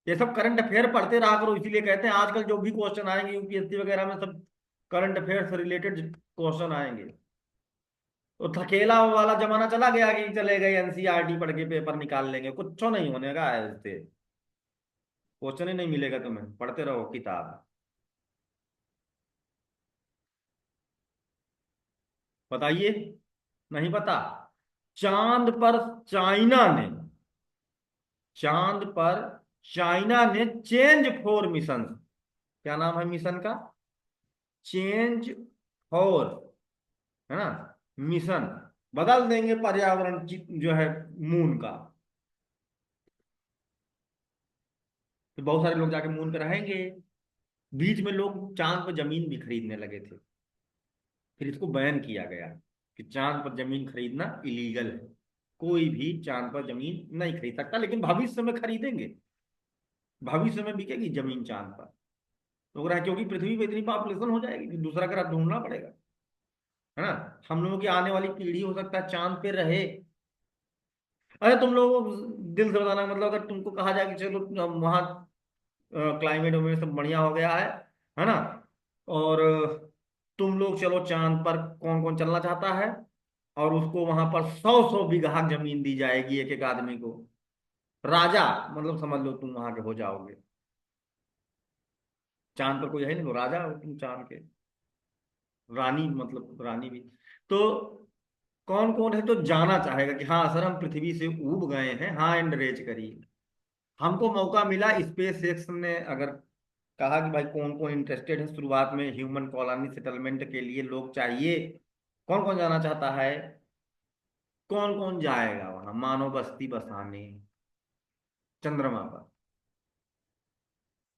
ये सब करंट अफेयर पढ़ते रहा करो, इसीलिए कहते हैं आजकल जो भी क्वेश्चन आएंगे यूपीएससी वगैरह में सब करंट अफेयर से रिलेटेड क्वेश्चन आएंगे। तो थकेला वाला जमाना चला गया कि चले गए एनसीईआरटी पढ़ के पेपर निकाल लेंगे, कुछ नहीं होने का है इससे। क्वेश्चन ही नहीं मिलेगा तुम्हें, पढ़ते रहो किताब। बताइए, नहीं पता? चांद पर चाइना ने, चांद पर चाइना ने चेंज फॉर मिशन, क्या नाम है मिशन का? चेंज फॉर, है ना, मिशन। बदल देंगे पर्यावरण जो है मून का। तो बहुत सारे लोग जाके मून पे रहेंगे। बीच में लोग चांद पर जमीन भी खरीदने लगे थे, फिर इसको बैन किया गया कि चांद पर जमीन खरीदना इलीगल है। कोई भी चांद पर जमीन नहीं खरीद सकता, लेकिन भविष्य में खरीदेंगे, भविष्य में बिकेगी जमीन चांद पर। तो रहा, क्योंकि पृथ्वी पे इतनी पॉपुलेशन हो जाएगी कि दूसरा ग्रह ढूंढना पड़ेगा, है ना। हम लोगों की आने वाली पीढ़ी हो सकता है चांद पे रहे। अरे तुम लोग दिल से बताना, मतलब अगर तुमको कहा जाए कि चलो वहाँ क्लाइमेट में सब बढ़िया हो गया है ना, और तुम लोग चलो चांद पर, कौन कौन चलना चाहता है? और उसको वहां पर 100-100 बीघा जमीन दी जाएगी एक एक आदमी को। राजा, मतलब समझ लो तुम वहां के हो जाओगे। चांद पर कोई है नहीं तो राजा हो तुम चांद के। रानी, मतलब रानी भी। तो कौन कौन है तो जाना चाहेगा कि हाँ सर हम पृथ्वी से ऊब गए हैं, हाँ एंडरेज करिए। हमको मौका मिला, स्पेस एक्स ने अगर कहा कि भाई कौन कौन इंटरेस्टेड है, शुरुआत में ह्यूमन कॉलोनी सेटलमेंट के लिए लोग चाहिए, कौन कौन जाना चाहता है? कौन कौन जाएगा वहां मानव बस्ती बसाने चंद्रमा पर?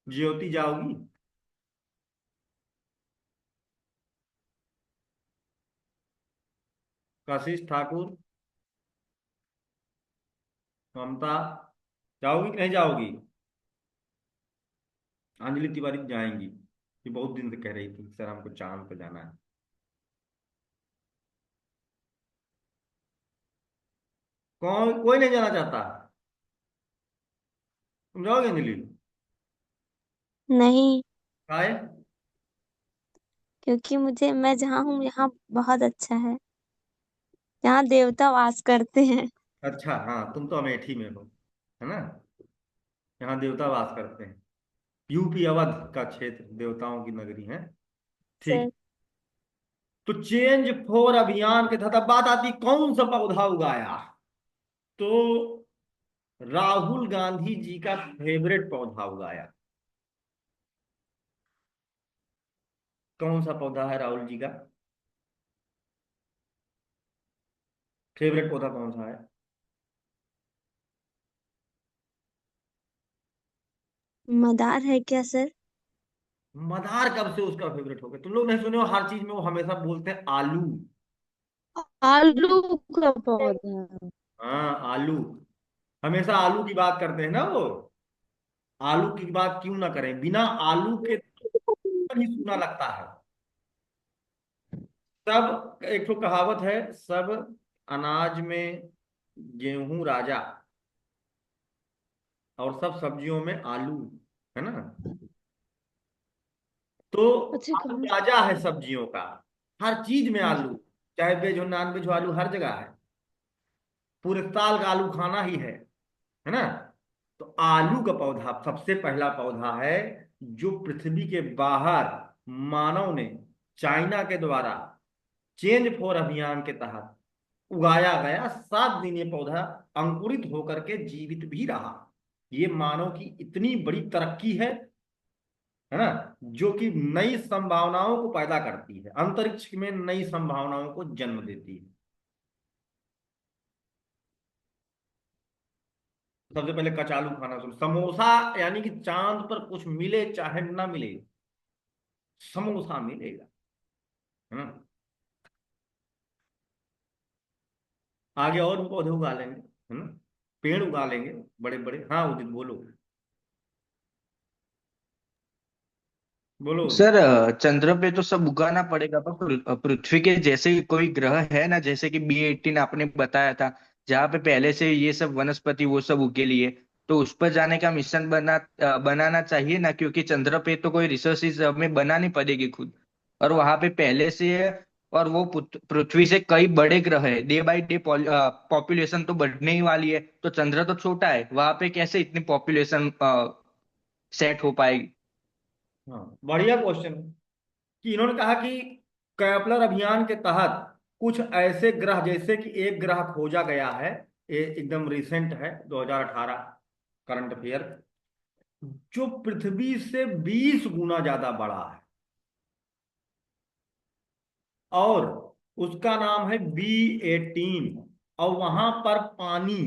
ज्योति जाओगी? कशिश ठाकुर, ममता, जाओगी कि नहीं जाओगी? अंजलि तिवारी जाएंगी, ये बहुत दिन से कह रही थी सर हमको चांद पे जाना है। कौन, कोई नहीं जाना चाहता? तुम जाओगे अंजलि? नहीं, काय? क्योंकि मुझे, मैं जहाँ हूँ यहाँ बहुत अच्छा है। यहाँ देवता वास करते हैं। अच्छा, हाँ तुम तो अमेठी में हो, है ना। यहाँ देवता वास करते हैं। यूपी अवध का क्षेत्र देवताओं की नगरी है। सर, ठीक। तो चेंज फॉर अभियान के तहत अब बात आती कौन सा पौधा उगाया। तो राहुल गांधी जी का फेवरेट पौधा उगाया। कौन सा पौधा है राहुल जी का फेवरेट पौधा, कौन सा है? मदार है क्या सर? मदार कब से उसका फेवरेट हो गया? तुम लोग नहीं सुने हो हर चीज में वो हमेशा बोलते हैं आलू। आलू का पौधा। हाँ आलू। हमेशा आलू की बात करते हैं ना वो। आलू की बात क्यों ना करें, बिना आलू के ही सूना लगता है। सब, एक तो कहावत है, सब अनाज में गेहूं राजा, और सब सब्जियों में आलू, है ना। तो अच्छा आलू कहाँ। राजा है सब्जियों का, हर चीज में आलू, चाहे वेज हो नॉन वेज हो, आलू हर जगह है। पूरे साल का आलू खाना ही है ना। तो आलू का पौधा सबसे पहला पौधा है जो पृथ्वी के बाहर मानव ने चाइना के द्वारा चेंज फॉर अभियान के तहत उगाया गया। 7 दिन ये पौधा अंकुरित होकर के जीवित भी रहा। ये मानव की इतनी बड़ी तरक्की है ना, जो कि नई संभावनाओं को पैदा करती है, अंतरिक्ष में नई संभावनाओं को जन्म देती है। सबसे पहले कचालू खाना शुरू, समोसा, यानी कि चांद पर कुछ मिले चाहे ना मिले, समोसा मिलेगा, है ना। आगे और भी पौधे उगा लेंगे, है ना, पेड़ उगा लेंगे बड़े बड़े। हाँ उदित बोलो, बोलो उदित। सर चंद्र पे तो सब उगाना पड़ेगा, पर पृथ्वी के जैसे कोई ग्रह है ना, जैसे कि B18 आपने बताया था, जहाँ पे पहले से ये सब वनस्पति वो सब उगे लिए, तो उस पर जाने का मिशन बनाना चाहिए ना, क्योंकि चंद्र पे तो कोई रिसोर्सेज हमें बनानी पड़ेगी खुद, और वहां पे पहले से है। और वो पृथ्वी से कई बड़े ग्रह है, डे बाई डे पॉपुलेशन तो बढ़ने ही वाली है, तो चंद्र तो छोटा है, वहां पे कैसे इतनी पॉपुलेशन सेट हो पाएगी। हाँ बढ़िया क्वेश्चन है कि इन्होंने कहा कि कैपलर अभियान के तहत कुछ ऐसे ग्रह, जैसे कि एक ग्रह खोजा गया है, ये एकदम रिसेंट है, 2018 करंट अफेयर, जो पृथ्वी से 20 गुना ज्यादा बड़ा है, और उसका नाम है B18, और वहां पर पानी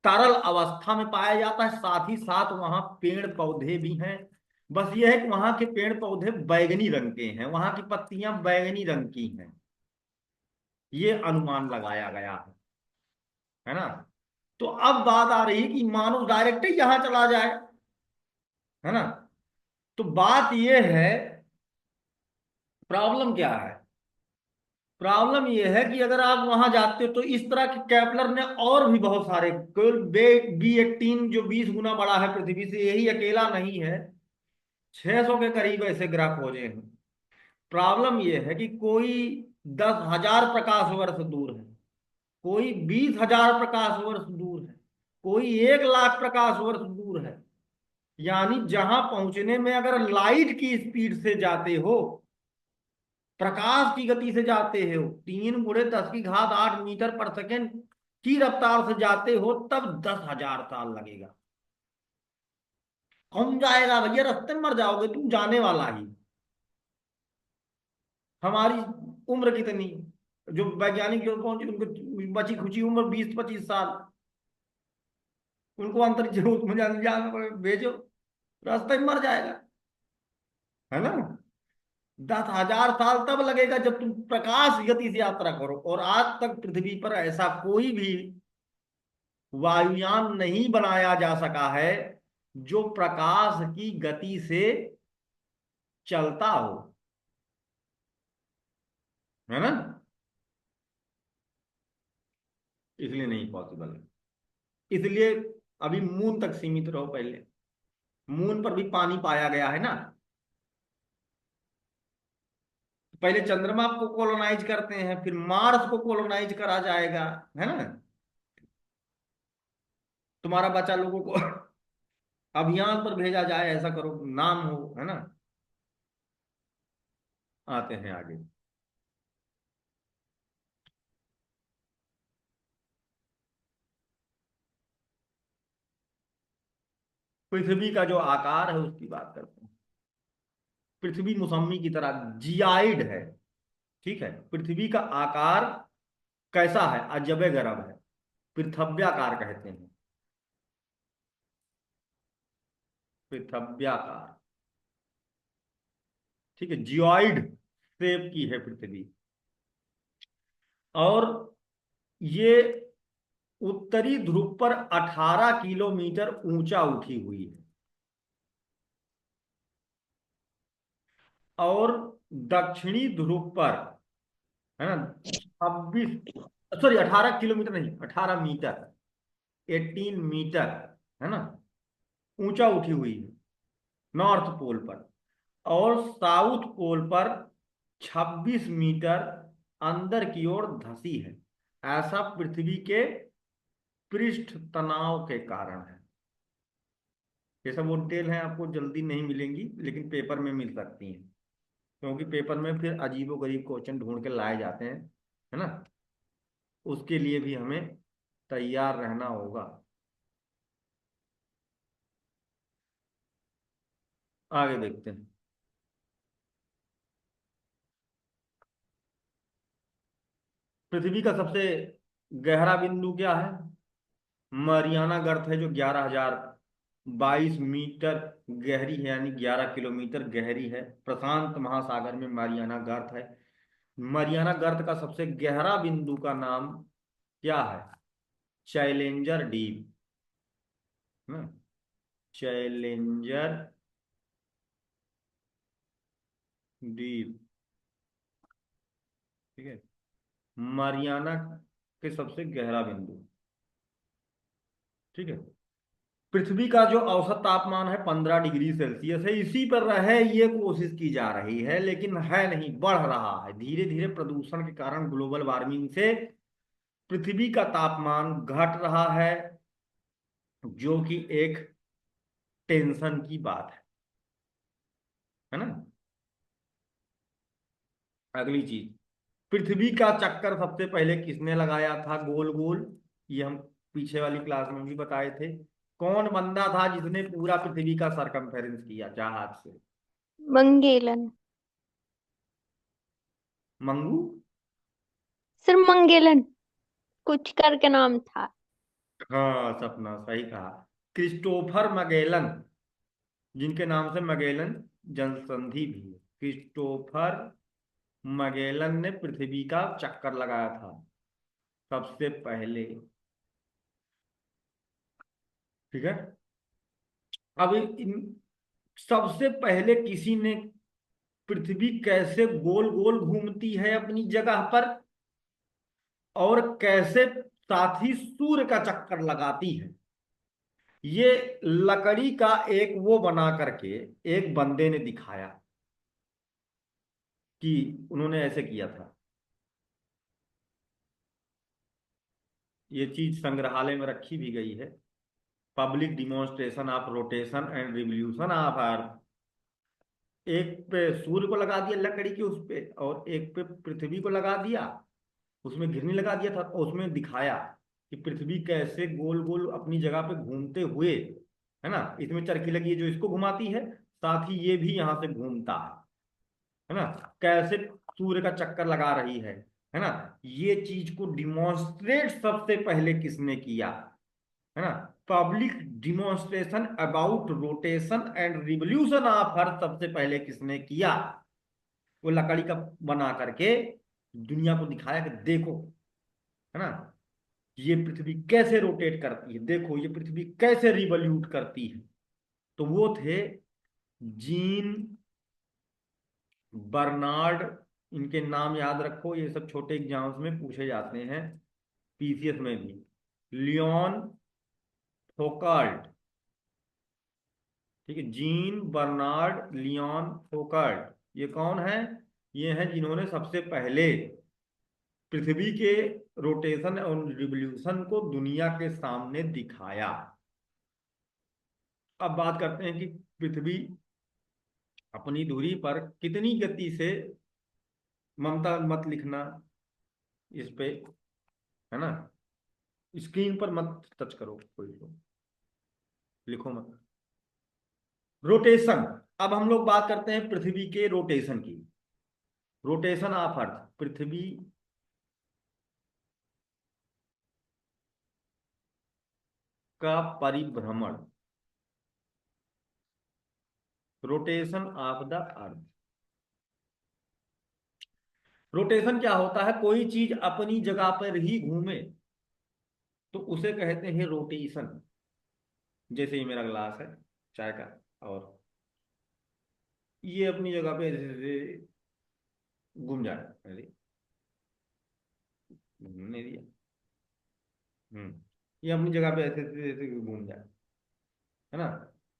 तरल अवस्था में पाया जाता है, साथ ही साथ वहां पेड़ पौधे भी हैं। बस यह है कि वहां के पेड़ पौधे बैगनी रंग के हैं, वहां की पत्तियां बैगनी रंग की हैं, ये अनुमान लगाया गया है ना। तो अब बात आ रही है कि मानो डायरेक्ट ही यहां चला जाए, है ना। तो बात यह है, प्रॉब्लम क्या है, प्रॉब्लम यह है कि अगर आप वहां जाते हो तो इस तरह के कैपलर ने और भी बहुत सारे, केवल B18 जो 20 गुना बड़ा है पृथ्वी से, यही अकेला नहीं है, 600 के करीब ऐसे ग्रह खोजे हैं। प्रॉब्लम यह है कि कोई 10,000 प्रकाश वर्ष दूर है, कोई 20,000 प्रकाश वर्ष दूर है, कोई 1 लाख प्रकाश वर्ष दूर है। यानी जहां पहुंचने में अगर लाइट की स्पीड से जाते हो, प्रकाश की गति से जाते हो, 3 × 10⁸ की रफ्तार से जाते हो, तब 10,000 साल लगेगा। कौन जाएगा भैया, रास्ते में मर जाओगे तुम, जाने वाला ही। हमारी उम्र कितनी, जो वैज्ञानिक जो पहुंचे उनको बची खुची उम्र 20-25 साल, उनको अंतरिक्ष में भेजो, रास्ते में मर जाएगा, है ना। 10,000 साल तब लगेगा जब तुम प्रकाश गति से यात्रा करो, और आज तक पृथ्वी पर ऐसा कोई भी वायुयान नहीं बनाया जा सका है जो प्रकाश की गति से चलता हो, है ना। इसलिए नहीं पॉसिबल है। इसलिए अभी मून तक सीमित रहो पहले। मून पर भी पानी पाया गया है ना, पहले चंद्रमा को कॉलोनाइज करते हैं, फिर मार्स को कॉलोनाइज करा जाएगा, है ना। तुम्हारा बच्चा लोगों को अभियान पर भेजा जाए, ऐसा करो, नाम हो, है ना। आते हैं आगे। पृथ्वी का जो आकार है उसकी बात करते हैं। पृथ्वी मौसमी की तरह जियाइड है, ठीक है। पृथ्वी का आकार कैसा है, अजबे गरब है, पृथव्याकार कहते हैं, पृथव्याकार, ठीक है, जियोइड शेप की है पृथ्वी। और ये उत्तरी ध्रुव पर 18 किलोमीटर ऊंचा उठी हुई है और दक्षिणी ध्रुव पर, है ना, 26, सॉरी 18 किलोमीटर नहीं, 18 मीटर, 18 मीटर, है ना, ऊंचा उठी हुई है नॉर्थ पोल पर, और साउथ पोल पर 26 मीटर अंदर की ओर धसी है। ऐसा पृथ्वी के पृष्ठ तनाव के कारण है। ये सब वो डिटेल है, आपको जल्दी नहीं मिलेंगी लेकिन पेपर में मिल सकती हैं, क्योंकि पेपर में फिर अजीबोगरीब क्वेश्चन ढूंढ के लाए जाते हैं, है ना। उसके लिए भी हमें तैयार रहना होगा। आगे देखते हैं। पृथ्वी का सबसे गहरा बिंदु क्या है? मरियाना गर्त है, जो 11,022 मीटर गहरी है, यानी 11 किलोमीटर गहरी है। प्रशांत महासागर में मरियाना गर्त है। मरियाना गर्त का सबसे गहरा बिंदु का नाम क्या है? चैलेंजर डीप, है ना, चैलेंजर डीप, ठीक है, मरियाना के सबसे गहरा बिंदु, ठीक है। पृथ्वी का जो औसत तापमान है 15 डिग्री सेल्सियस है। इसी पर रहे ये कोशिश की जा रही है, लेकिन है नहीं, बढ़ रहा है धीरे धीरे। प्रदूषण के कारण, ग्लोबल वार्मिंग से पृथ्वी का तापमान घट रहा है, जो कि एक टेंशन की बात है ना। अगली चीज, पृथ्वी का चक्कर सबसे पहले किसने लगाया था गोल गोल? ये हम पीछे वाली क्लास में भी बताए थे। कौन बंदा था जिसने पूरा पृथ्वी का सरकमफेरेंस किया जहाज से? मंगेलन। मंगू? सर मंगेलन कुछ करके नाम था। हाँ सपना, सही कहा। क्रिस्टोफर मगेलन, जिनके नाम से मगेलन जनसंधि भी है। क्रिस्टोफर मगेलन ने पृथ्वी का चक्कर लगाया था सबसे पहले, ठीक है। अब इन सबसे पहले किसी ने, पृथ्वी कैसे गोल गोल घूमती है अपनी जगह पर, और कैसे साथ ही सूर्य का चक्कर लगाती है, ये लकड़ी का एक वो बना करके एक बंदे ने दिखाया कि उन्होंने ऐसे किया था। ये चीज संग्रहालय में रखी भी गई है। Public demonstration of rotation and revolution of earth. एक पे सूर्य को लगा दिया लकड़ी के उस पे, और एक पे पृथ्वी को लगा दिया, उसमें घिरनी लगा दिया था, और उसमें दिखाया कि पृथ्वी कैसे गोल गोल अपनी जगह पे घूमते हुए, है ना, इसमें चरखी लगी है जो इसको घुमाती है, साथ ही ये भी यहाँ से घूमता है ना, कैसे सूर्य का चक्कर लगा रही है ना। ये चीज को डिमॉन्स्ट्रेट सबसे पहले किसने किया, है ना? Public demonstration about rotation and revolution of earth सबसे पहले किसने किया? वो लकड़ी का बना करके दुनिया को दिखाया कि देखो, है ना, ये पृथ्वी कैसे रोटेट करती है, देखो ये पृथ्वी कैसे रिवॉल्यूट करती है। तो वो थे जीन बर्नार्ड। इनके नाम याद रखो, ये सब छोटे एग्जाम्स में पूछे जाते हैं, पीसीएस में भी। लियोन फोकाल्ट, ठीक है, जीन बर्नार्ड लियोन फोकाल्ट, ये कौन है? ये हैं जिन्होंने सबसे पहले पृथ्वी के रोटेशन और रिवोल्यूशन को दुनिया के सामने दिखाया। अब बात करते हैं कि पृथ्वी अपनी धुरी पर कितनी गति से, ममता मत लिखना इस पे, है ना, स्क्रीन पर मत टच करो कोई तो, लिखो मत। रोटेशन, अब हम लोग बात करते हैं पृथ्वी के रोटेशन की। रोटेशन ऑफ अर्थ, पृथ्वी का परिभ्रमण, rotation of the earth. Rotation क्या होता है? कोई चीज अपनी जगह पर ही घूमे, तो उसे कहते हैं रोटेशन। जैसे ये मेरा ग्लास है चाय का, और ये अपनी जगह पे ऐसे ऐसे घूम जा रहा है, अरे घूमने दिया। ये अपनी जगह पे ऐसे ऐसे ऐसे घूम जाए, है ना।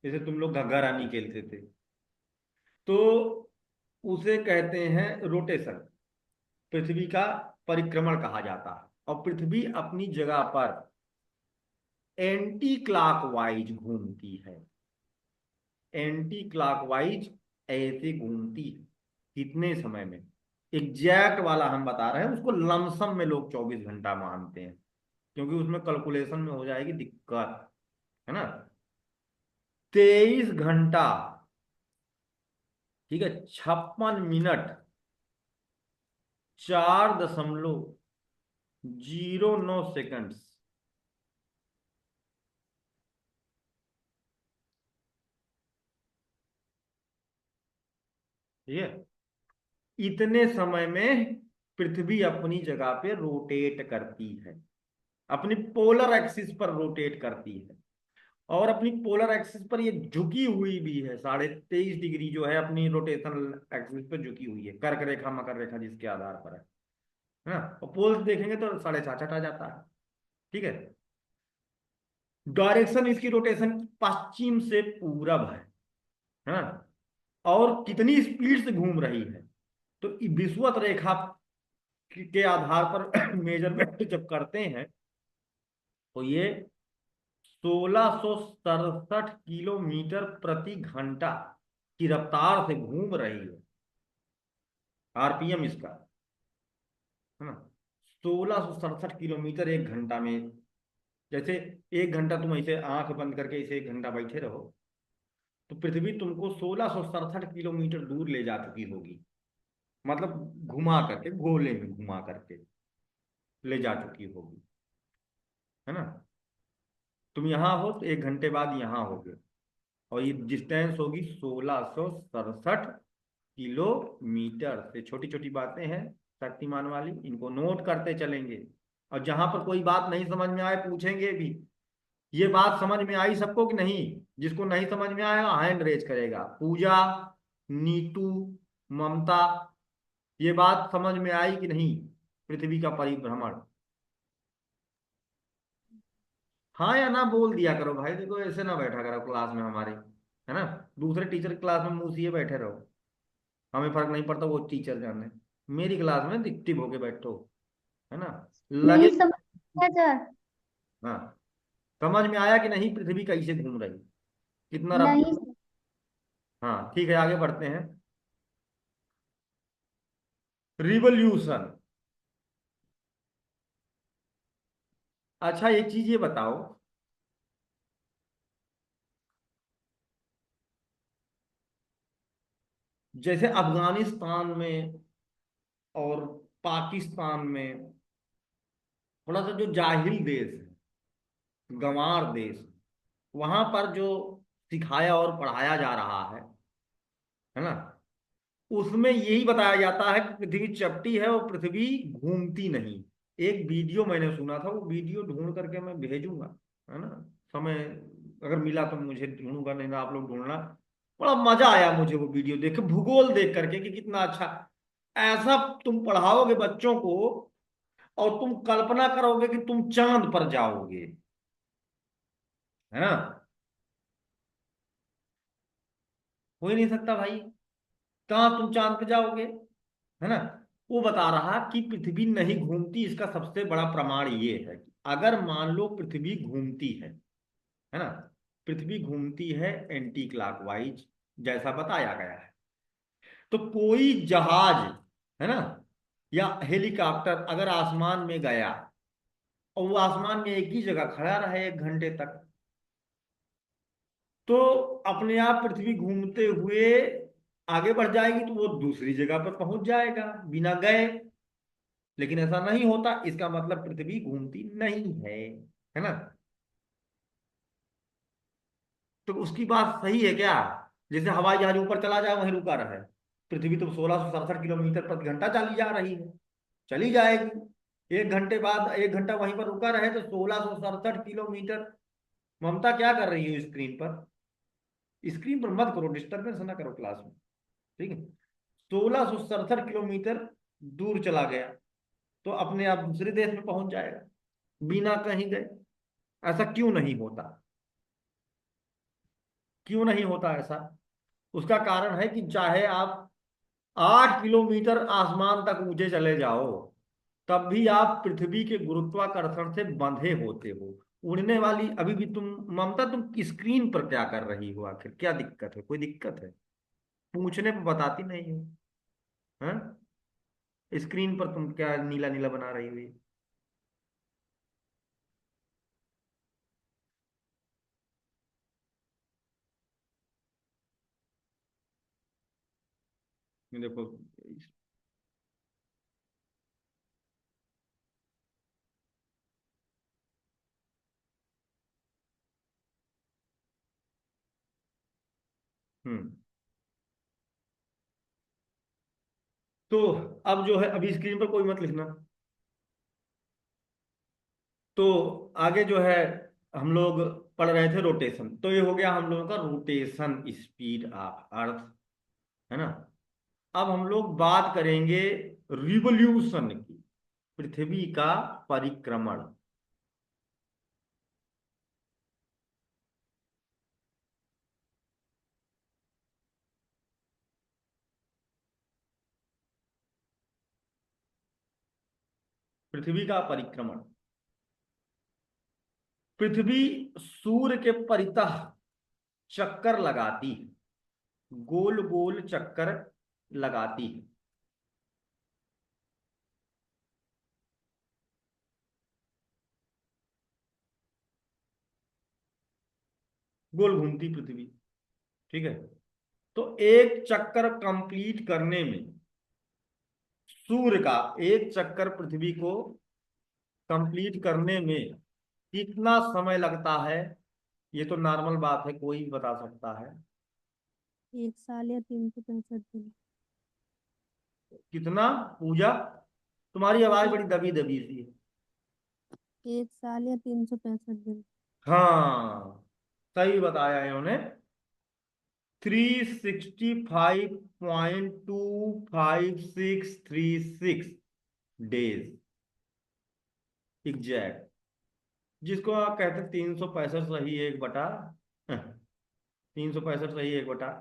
जैसे तुम लोग घग्गा रानी खेलते थे, तो उसे कहते हैं रोटेशन। पृथ्वी का परिक्रमण कहा जाता है। और पृथ्वी अपनी जगह पर एंटी क्लॉकवाइज घूमती है। एंटी क्लॉकवाइज ऐसे घूमती है। कितने समय में, एग्जैक्ट वाला हम बता रहे हैं, उसको लमसम में लोग 24 घंटा मानते हैं, क्योंकि उसमें कैलकुलेशन में हो जाएगी दिक्कत, है ना। 23 घंटा, ठीक है, 56 मिनट, 4.09 सेकंड्स। ठीक है, इतने समय में पृथ्वी अपनी जगह पे रोटेट करती है, अपनी पोलर एक्सिस पर रोटेट करती है। और अपनी पोलर एक्सिस पर ये झुकी हुई भी है, 23.5 डिग्री जो है अपनी रोटेशनल एक्सिस पर झुकी हुई है, कर्क रेखा मकर रेखा जिसके आधार पर है ना। और पोल्स देखेंगे तो 6.5 आ जाता है। ठीक है, डायरेक्शन इसकी रोटेशन पश्चिम से पूरब है ना। और कितनी स्पीड से घूम रही है, तो विषुवत रेखा के आधार पर मेजरमेंट जब करते हैं, तो ये 1667 किलोमीटर प्रति घंटा की रफ्तार से घूम रही है। आरपीएम इसका, है ना, 1667 किलोमीटर 1 घंटा में। जैसे 1 घंटा तुम ऐसे आंख बंद करके इसे 1 घंटा बैठे रहो, तो पृथ्वी तुमको 1667 किलोमीटर दूर ले जा चुकी होगी। मतलब घुमा करके, गोले में घुमा करके ले जा चुकी होगी, है ना। तुम यहाँ हो तो 1 घंटे बाद यहाँ होगे, और ये डिस्टेंस होगी 1667 किलोमीटर। से छोटी छोटी बातें हैं शक्तिमान वाली, इनको नोट करते चलेंगे। और जहां पर कोई बात नहीं समझ में आए पूछेंगे भी, ये बात समझ में आई सबको कि नहीं। जिसको नहीं समझ में आया हैंड रेज करेगा। पूजा, नीतू, ममता, ये बात समझ में आई कि नहीं, पृथ्वी का परिभ्रमण। हाँ या ना बोल दिया करो भाई, देखो ऐसे ना बैठा करो क्लास में हमारे, है ना। दूसरे टीचर क्लास में मुंह सिए बैठे रहो, हमें फर्क नहीं पड़ता वो टीचर जाने। मेरी क्लास में एक्टिव होके बैठो, है ना, लगे। नहीं समझ में आया सर। हाँ, समझ में आया कि नहीं पृथ्वी कैसे घूम रही, कितना रफ। नहीं सर। हाँ ठीक है, आगे बढ़ते हैं। रिवॉल्यूशन। अच्छा एक चीज ये बताओ, जैसे अफगानिस्तान में और पाकिस्तान में, थोड़ा सा जो जाहिल देश है, गंवार देश, वहां पर जो सिखाया और पढ़ाया जा रहा है ना, उसमें यही बताया जाता है कि पृथ्वी चपटी है और पृथ्वी घूमती नहीं। एक वीडियो मैंने सुना था, वो वीडियो ढूंढ करके मैं भेजूंगा, है ना। समय अगर मिला तो मुझे ढूंढूंगा, नहीं ना आप लोग ढूंढना। बड़ा मजा आया मुझे वो वीडियो देख के, भूगोल देख करके कि कितना अच्छा। ऐसा तुम पढ़ाओगे बच्चों को, और तुम कल्पना करोगे कि तुम चांद पर जाओगे, है ना। हो ही नहीं सकता भाई, कहाँ तुम चांद पे जाओगे, है ना। वो बता रहा कि पृथ्वी नहीं घूमती, इसका सबसे बड़ा प्रमाण ये है कि अगर मान लो पृथ्वी घूमती है ना, पृथ्वी घूमती है एंटी क्लॉकवाइज जैसा बताया गया है, तो कोई जहाज, है ना, या हेलीकॉप्टर अगर आसमान में गया और वो आसमान में एक ही जगह खड़ा रहे 1 घंटे तक, तो अपने आप पृथ्वी घूमते हुए आगे बढ़ जाएगी, तो वो दूसरी जगह पर पहुंच जाएगा बिना गए। लेकिन ऐसा नहीं होता, इसका मतलब पृथ्वी घूमती नहीं है ना। तो उसकी बात सही है क्या। जैसे हवाई जहाज ऊपर चला जाए वहीं रुका रहे, पृथ्वी तो 1667 किलोमीटर प्रति घंटा चली जा रही है, चली जाएगी। एक घंटे बाद 1 घंटा वहीं पर रुका रहे तो 1667 किलोमीटर। ममता क्या कर रही है स्क्रीन पर? स्क्रीन पर मत करो, डिस्टरबेंस ना करो क्लास में, ठीक है। 1667 किलोमीटर दूर चला गया तो अपने आप दूसरे देश में पहुंच जाएगा बिना कहीं गए। ऐसा क्यों नहीं होता? क्यों नहीं होता ऐसा? उसका कारण है कि चाहे आप 8 किलोमीटर आसमान तक ऊंचे चले जाओ, तब भी आप पृथ्वी के गुरुत्वाकर्षण से बंधे होते हो। उड़ने वाली अभी भी तुम, ममता तुम स्क्रीन पर क्या कर रही हो? आखिर क्या दिक्कत है? कोई दिक्कत है? पूछने पर बताती नहीं हो, हैं? स्क्रीन पर तुम क्या नीला नीला बना रही हो? ये देखो। हम्म। तो अब जो है, अभी स्क्रीन पर कोई मत लिखना। तो आगे जो है, हम लोग पढ़ रहे थे रोटेशन, तो ये हो गया हम लोगों का रोटेशन स्पीड ऑफ अर्थ, है ना। अब हम लोग बात करेंगे रिवॉल्यूशन की, पृथ्वी का परिक्रमण। पृथ्वी का परिक्रमण। पृथ्वी सूर्य के परितः चक्कर लगाती है, गोल गोल चक्कर लगाती है। गोल घूमती पृथ्वी, ठीक है। तो एक चक्कर कंप्लीट करने में, सूर्य का एक चक्कर पृथ्वी को कंप्लीट करने में कितना समय लगता है? ये तो नॉर्मल बात है, कोई भी बता सकता है। 1 साल या 365 दिन। कितना? पूजा, तुम्हारी आवाज बड़ी दबी दबी सी है। 1 साल या 365 दिन। हाँ, सही बताया है इन्होंने। 365.25636 एग्जैक्ट, जिसको आप कहते हैं 365 सही 1/365 सही 1/4,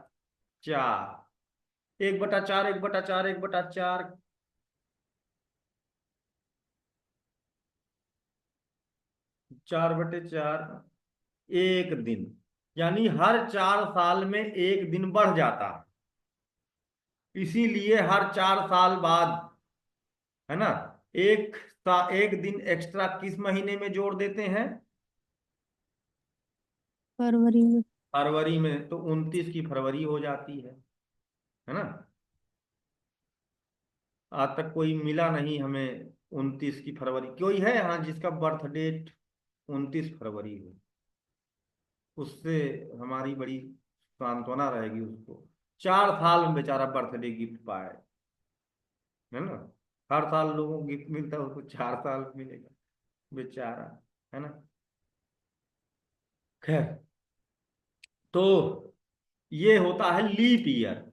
1/4, 1/4, 1/4, 4/4, 1 दिन। यानी हर 4 साल में 1 दिन बढ़ जाता है, इसीलिए हर 4 साल बाद, है ना, एक दिन एक्स्ट्रा किस महीने में जोड़ देते हैं? फरवरी में। फरवरी में। तो 29 की फरवरी हो जाती है ना। आज तक कोई मिला नहीं हमें 29 की फरवरी। कोई है यहाँ जिसका बर्थ डेट 29 फरवरी हो? उससे हमारी बड़ी सांत्वना रहेगी उसको। 4 साल में बेचारा बर्थडे गिफ्ट पाए, है ना। हर साल लोगों को गिफ्ट मिलता है, उसको 4 साल मिलेगा बेचारा, है ना। खैर, तो ये होता है लीप ईयर।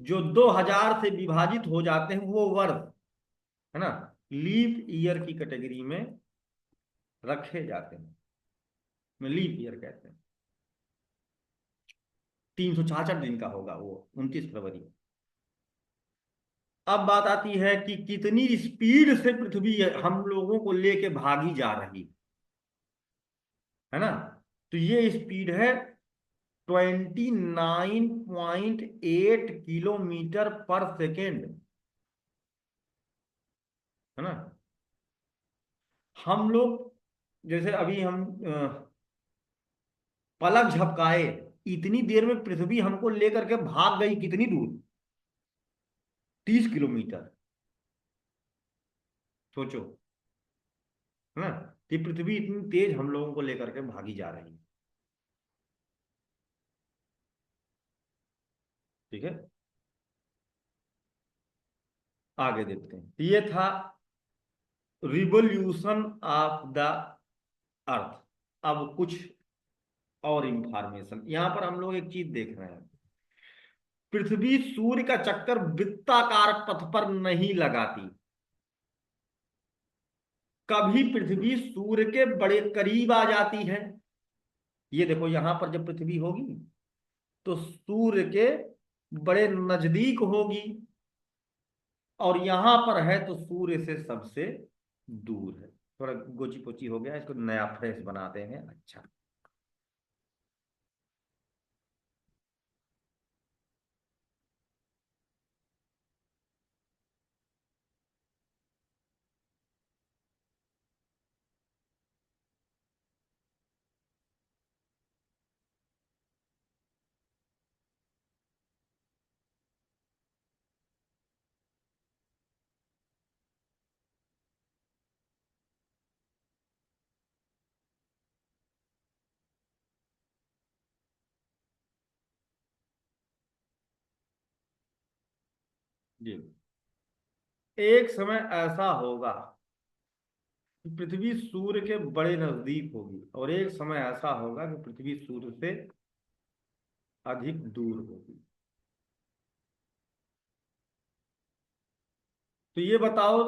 जो 2000 से विभाजित हो जाते हैं वो वर्ष, है ना, लीप ईयर की कैटेगरी में रखे जाते हैं, में लीप ईयर कहते हैं। 366 दिन का होगा वो 29 फरवरी। अब बात आती है कि कितनी स्पीड से पृथ्वी हम लोगों को लेके भागी जा रही है ना। तो ये स्पीड है 29.8 किलोमीटर पर सेकेंड, है ना। हम लोग, जैसे अभी हम पलक झपकाए, इतनी देर में पृथ्वी हमको लेकर के भाग गई कितनी दूर? 30 किलोमीटर। सोचो, है ना, कि पृथ्वी इतनी तेज हम लोगों को लेकर के भागी जा रही है, ठीक है। आगे देखते हैं। तो ये था रिवोल्यूशन ऑफ द अर्थ। अब कुछ और इंफॉर्मेशन यहां पर हम लोग एक चीज देख रहे हैं। पृथ्वी सूर्य का चक्कर वृत्ताकार पथ पर नहीं लगाती। कभी पृथ्वी सूर्य के बड़े करीब आ जाती है। ये देखो यहां पर जब पृथ्वी होगी तो सूर्य के बड़े नजदीक होगी, और यहां पर है तो सूर्य से सबसे दूर है। थोड़ा गोची पोची हो गया, इसको नया फ्रेश बनाते हैं। अच्छा, जी। एक समय ऐसा होगा कि पृथ्वी सूर्य के बड़े नजदीक होगी, और एक समय ऐसा होगा कि पृथ्वी सूर्य से अधिक दूर होगी। तो ये बताओ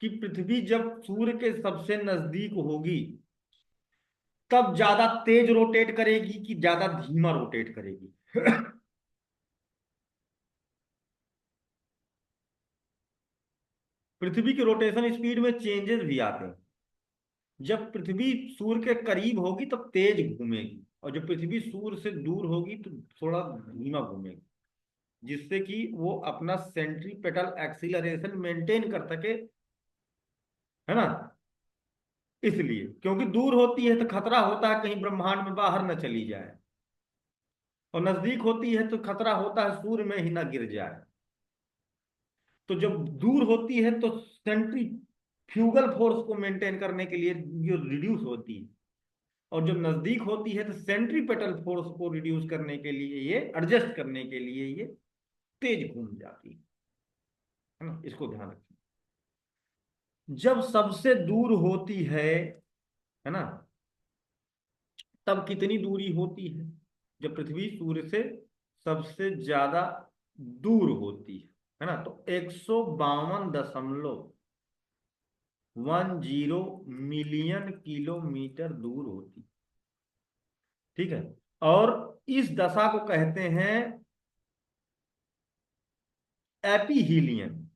कि पृथ्वी जब सूर्य के सबसे नजदीक होगी तब ज्यादा तेज रोटेट करेगी कि ज्यादा धीमा रोटेट करेगी? पृथ्वी की रोटेशन स्पीड में चेंजेस भी आते हैं। जब पृथ्वी सूर्य के करीब होगी तब तेज घूमेगी, और जब पृथ्वी सूर्य से दूर होगी तो थोड़ा धीमा घूमेगी, जिससे कि वो अपना सेंट्रीपेटल एक्सीलरेशन मेंटेन कर सके, है ना। इसलिए क्योंकि दूर होती है तो खतरा होता है कहीं ब्रह्मांड में बाहर न चली जाए, और नजदीक होती है तो खतरा होता है सूर्य में ही ना गिर जाए। तो जब दूर होती है तो सेंट्रीफ्यूगल फोर्स को मेंटेन करने के लिए ये रिड्यूस होती है, और जब नजदीक होती है तो सेंट्रीपेटल फोर्स को रिड्यूस करने के लिए, ये एडजस्ट करने के लिए ये तेज घूम जाती है ना। इसको ध्यान रखिए। जब सबसे दूर होती है ना, तब कितनी दूरी होती है? जब पृथ्वी सूर्य से सबसे ज्यादा दूर होती है ना, तो 152.10 मिलियन किलोमीटर दूर होती। ठीक है। और इस दशा को कहते हैं एपीहीलियन,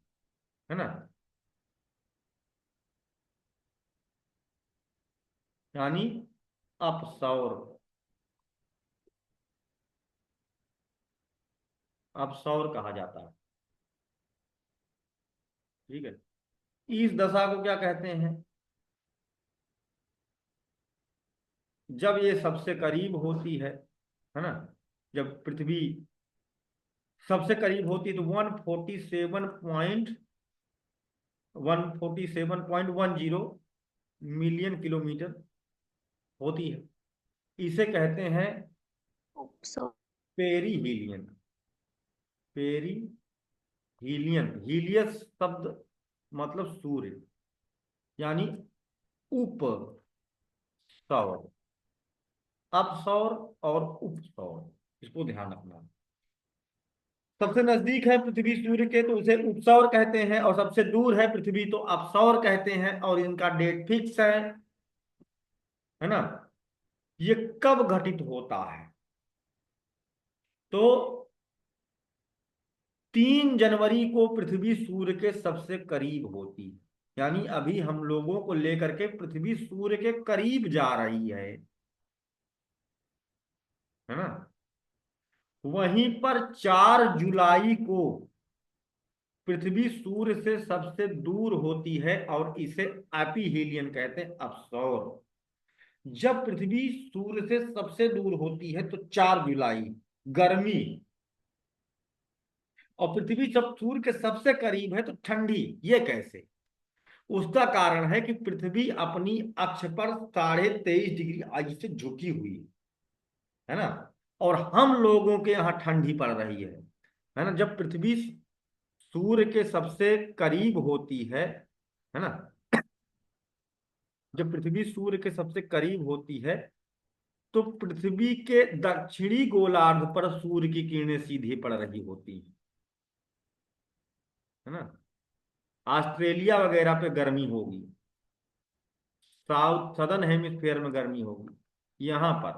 है ना, यानी अपसौर। अपसौर कहा जाता है। ठीक है। इस दशा को क्या कहते हैं? जब ये सबसे करीब होती है ना, जब पृथ्वी सबसे करीब होती है तो 147.10 मिलियन किलोमीटर होती है। इसे कहते हैं सो पेरीहीलियन। पेरीहीलियन, हीलियस शब्द मतलब सूर्य, यानी उप सौर। अपसौर और उपसौर, इसको ध्यान रखना। सबसे नजदीक है पृथ्वी सूर्य के तो उसे उपसौर कहते हैं, और सबसे दूर है पृथ्वी तो अपसौर कहते हैं, और इनका डेट फिक्स है ना। ये कब घटित होता है? तो 3 जनवरी को पृथ्वी सूर्य के सबसे करीब होती है, यानी अभी हम लोगों को लेकर के पृथ्वी सूर्य के करीब जा रही है ना। वहीं पर 4 जुलाई को पृथ्वी सूर्य से सबसे दूर होती है, और इसे एपीहीलियन कहते हैं, अपसौर। जब पृथ्वी सूर्य से सबसे दूर होती है तो 4 जुलाई, गर्मी, और पृथ्वी जब सूर्य के सबसे करीब है तो ठंडी। ये कैसे? उसका कारण है कि पृथ्वी अपनी अक्ष पर 23.5 डिग्री आगे से झुकी हुई है ना, और हम लोगों के यहाँ ठंडी पड़ रही है ना। जब पृथ्वी सूर्य के सबसे करीब होती है ना, जब पृथ्वी सूर्य के सबसे करीब होती है तो पृथ्वी के दक्षिणी गोलार्ध पर सूर्य की किरणें सीधी पड़ रही होती हैं, है ना। ऑस्ट्रेलिया वगैरह पे गर्मी होगी, साउथ सदर्न हेमिस्फीयर में गर्मी होगी, यहाँ पर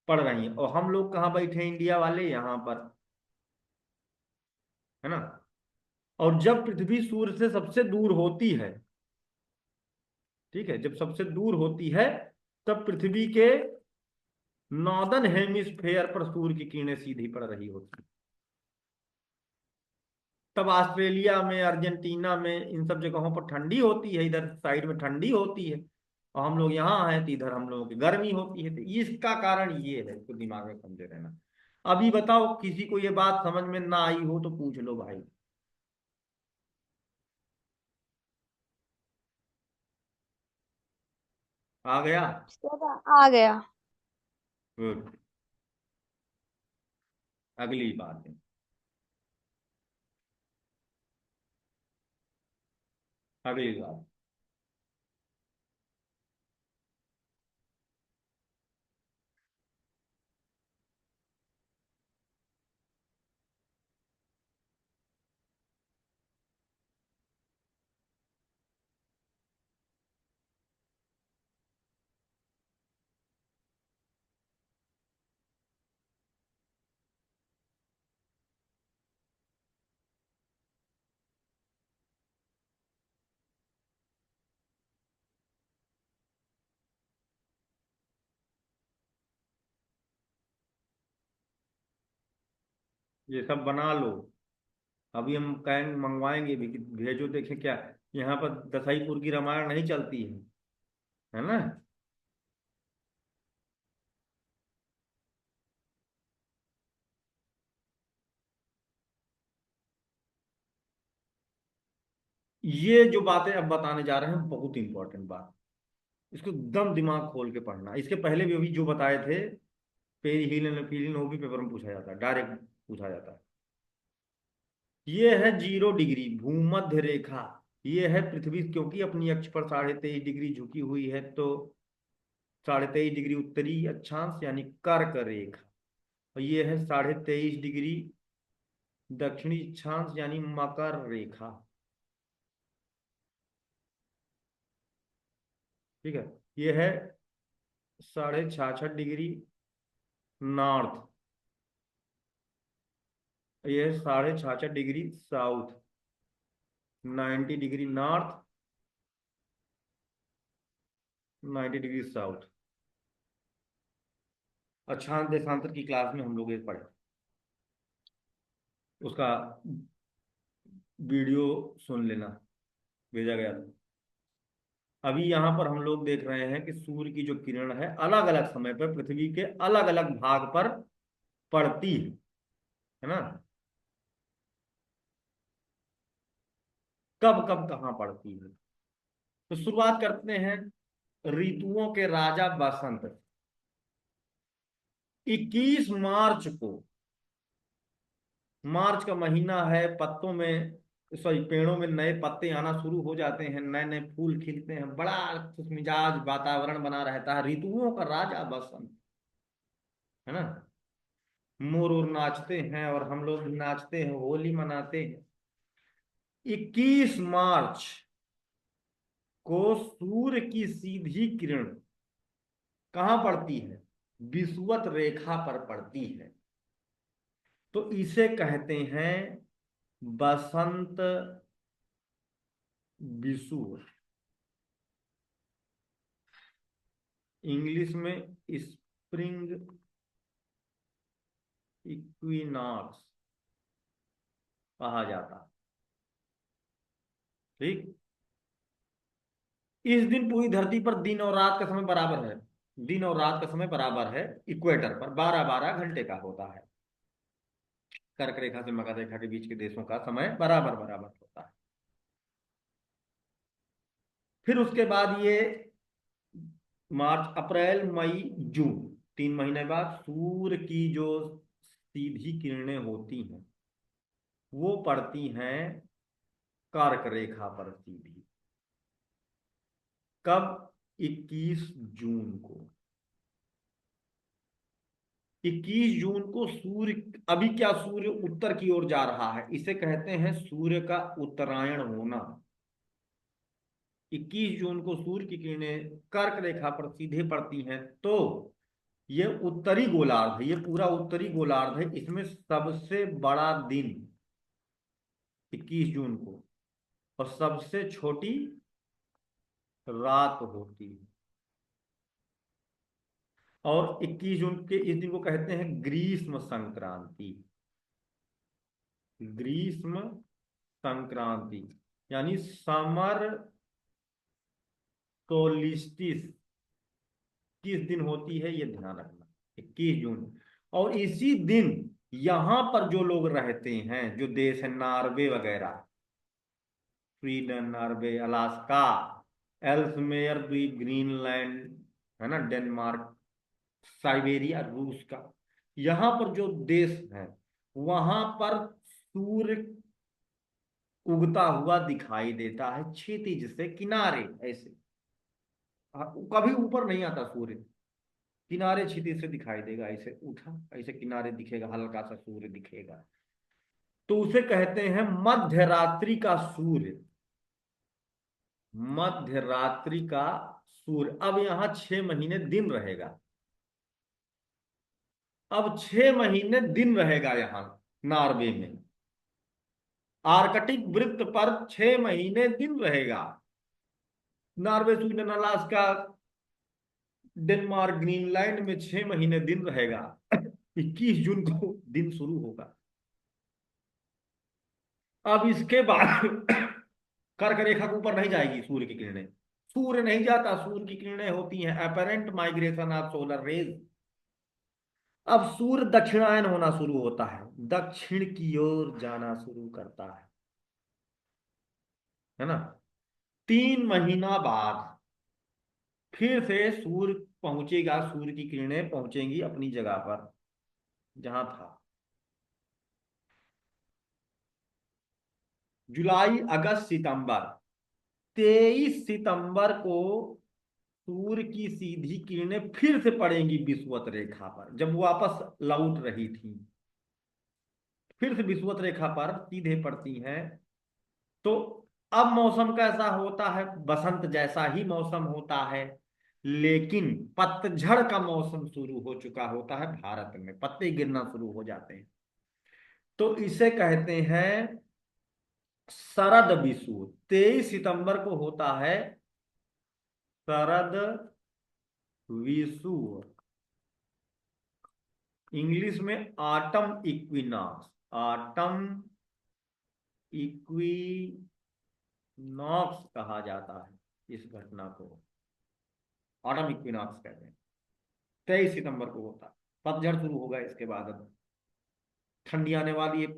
पड़ रही है। और हम लोग कहाँ बैठे हैं, इंडिया वाले, यहाँ पर, है ना। और जब पृथ्वी सूर्य से सबसे दूर होती है, ठीक है, जब सबसे दूर होती है, तब पृथ्वी के नॉर्दर्न हेमिस्फेयर पर सूर्य की किरणें सीधी पड़ रही होती। तब ऑस्ट्रेलिया में, अर्जेंटीना में, इन सब जगहों पर ठंडी होती है, इधर साइड में ठंडी होती है, और हम लोग यहाँ हैं तो इधर हम लोगों की गर्मी होती है। तो इसका कारण ये है, इसको दिमाग में समझे रहना। अभी बताओ, किसी को ये बात समझ में ना आई हो तो पूछ लो भाई। आ गया? सर आ गया। गुड। अगली बात है, अगली बात। ये सब बना लो। अभी हम कहेंगे, मंगवाएंगे भी कि भेजो, देखें क्या। यहाँ पर दसाईपुर की रामायण नहीं चलती है ना। ये जो बातें अब बताने जा रहे हैं, बहुत इंपॉर्टेंट बात। इसको एकदम दिमाग खोल के पढ़ना। इसके पहले भी अभी जो बताए थे, पेरी हील एंड फीलिंग, वो भी पेपर में पूछा जाता है, डायरेक्ट पूछा जाता है। ये है 0 डिग्री भूमध्य रेखा। ये है पृथ्वी, क्योंकि अपनी अक्ष पर 23.5 डिग्री झुकी हुई है, तो 23.5 डिग्री उत्तरी अक्षांश यानी कर्क रेखा। और ये है 23.5 डिग्री दक्षिणी अक्षांश यानी मकर रेखा। ठीक है। ये है 66.5 डिग्री नॉर्थ। ये है 66.5 degree south. 90 degree north, 90 degree south. अक्षांश देशांतर की क्लास में हम लोग ये पढ़े, उसका वीडियो सुन लेना, भेजा गया था। अभी यहाँ पर हम लोग देख रहे हैं कि सूर्य की जो किरण है अलग अलग समय पर पृथ्वी के अलग अलग भाग पर पड़ती है ना। कब कब कहाँ पड़ती है, तो शुरुआत करते हैं ऋतुओं के राजा बसंत। 21 मार्च को, मार्च का महीना है, पत्तों में, सॉरी, पेड़ों में नए पत्ते आना शुरू हो जाते हैं, नए नए फूल खिलते हैं, बड़ा खुशमिजाज वातावरण बना रहता है। ऋतुओं का राजा बसंत, है ना। मोर और नाचते हैं और हम लोग भी नाचते हैं, होली मनाते हैं। 21 मार्च को सूर्य की सीधी किरण कहाँ पड़ती है, विषुवत रेखा पर पड़ती है। तो इसे कहते हैं बसंत विषुव, इंग्लिश में स्प्रिंग इक्विनॉक्स कहा जाता है। ठीक। इस दिन पूरी धरती पर दिन और रात का समय बराबर है। दिन और रात का समय बराबर है, इक्वेटर पर 12-12 घंटे का होता है। कर्क रेखा से मकर रेखा के बीच के देशों का समय बराबर बराबर होता है। फिर उसके बाद ये मार्च, अप्रैल, मई, जून, 3 महीने बाद सूर्य की जो सीधी किरणें होती हैं वो पड़ती हैं कर्क रेखा पर सीधी। कब? 21 जून को। 21 जून को सूर्य, अभी क्या सूर्य उत्तर की ओर जा रहा है, इसे कहते हैं सूर्य का उत्तरायण होना। 21 जून को सूर्य की किरणें कर्क रेखा पर सीधे पड़ती हैं, तो ये उत्तरी गोलार्ध है, ये पूरा उत्तरी गोलार्ध है, इसमें सबसे बड़ा दिन 21 जून को और सबसे छोटी रात होती है। और 21 जून के इस दिन को कहते हैं ग्रीष्म संक्रांति। ग्रीष्म संक्रांति यानी समर सोलिस्टिस किस दिन होती है, ये ध्यान रखना, 21 जून। और इसी दिन यहां पर जो लोग रहते हैं, जो देश है नॉर्वे वगैरह, स्वीडन, नॉर्वे, अलास्का, एल्समेयर द्वीप, ग्रीनलैंड, है ना, डेनमार्क, साइबेरिया, रूस का, यहां पर जो देश है वहां पर सूर्य उगता हुआ दिखाई देता है क्षितिज से किनारे, ऐसे कभी ऊपर नहीं आता सूर्य, किनारे क्षितिज से दिखाई देगा, ऐसे उठा ऐसे किनारे दिखेगा, हल्का सा सूर्य दिखेगा, तो उसे कहते हैं मध्य रात्रि का सूर्य। मध्य रात्रि का सूर्य। अब यहां 6 महीने दिन रहेगा, अब 6 महीने दिन रहेगा यहां नॉर्वे में, आर्कटिक वृत्त पर 6 महीने दिन रहेगा। Norway, Sweden, Alaska, Denmark, Greenland में 6 महीने दिन रहेगा। 21 जून को दिन शुरू होगा। अब इसके बाद कर्क रेखा के ऊपर नहीं जाएगी सूर्य की किरणें, सूर्य नहीं जाता, सूर्य की किरणें होती हैं apparent migration of solar rays. अब सूर्य दक्षिणायन होना शुरू होता है, दक्षिण की ओर जाना शुरू करता है ना। 3 महीना बाद फिर से सूर्य पहुंचेगा, सूर्य की किरणें पहुंचेंगी अपनी जगह पर जहां था। जुलाई, अगस्त, सितंबर, 23 सितंबर को सूर्य की सीधी किरणें फिर से पड़ेंगी विषुवत रेखा पर, जब वापस लौट रही थी फिर से विषुवत रेखा पर सीधे पड़ती हैं। तो अब मौसम कैसा होता है? बसंत जैसा ही मौसम होता है, लेकिन पतझड़ का मौसम शुरू हो चुका होता है, भारत में पत्ते गिरना शुरू हो जाते हैं, तो इसे कहते हैं शरद विषुव। 23 सितंबर को होता है शरद विषुव, इंग्लिश में ऑटम इक्विनॉक्स। ऑटम इक्विनॉक्स कहा जाता है इस घटना को, ऑटम इक्विनॉक्स कहते हैं। 23 सितंबर को होता है, पतझड़ शुरू होगा इसके बाद। अब ठंडी आने वाली है,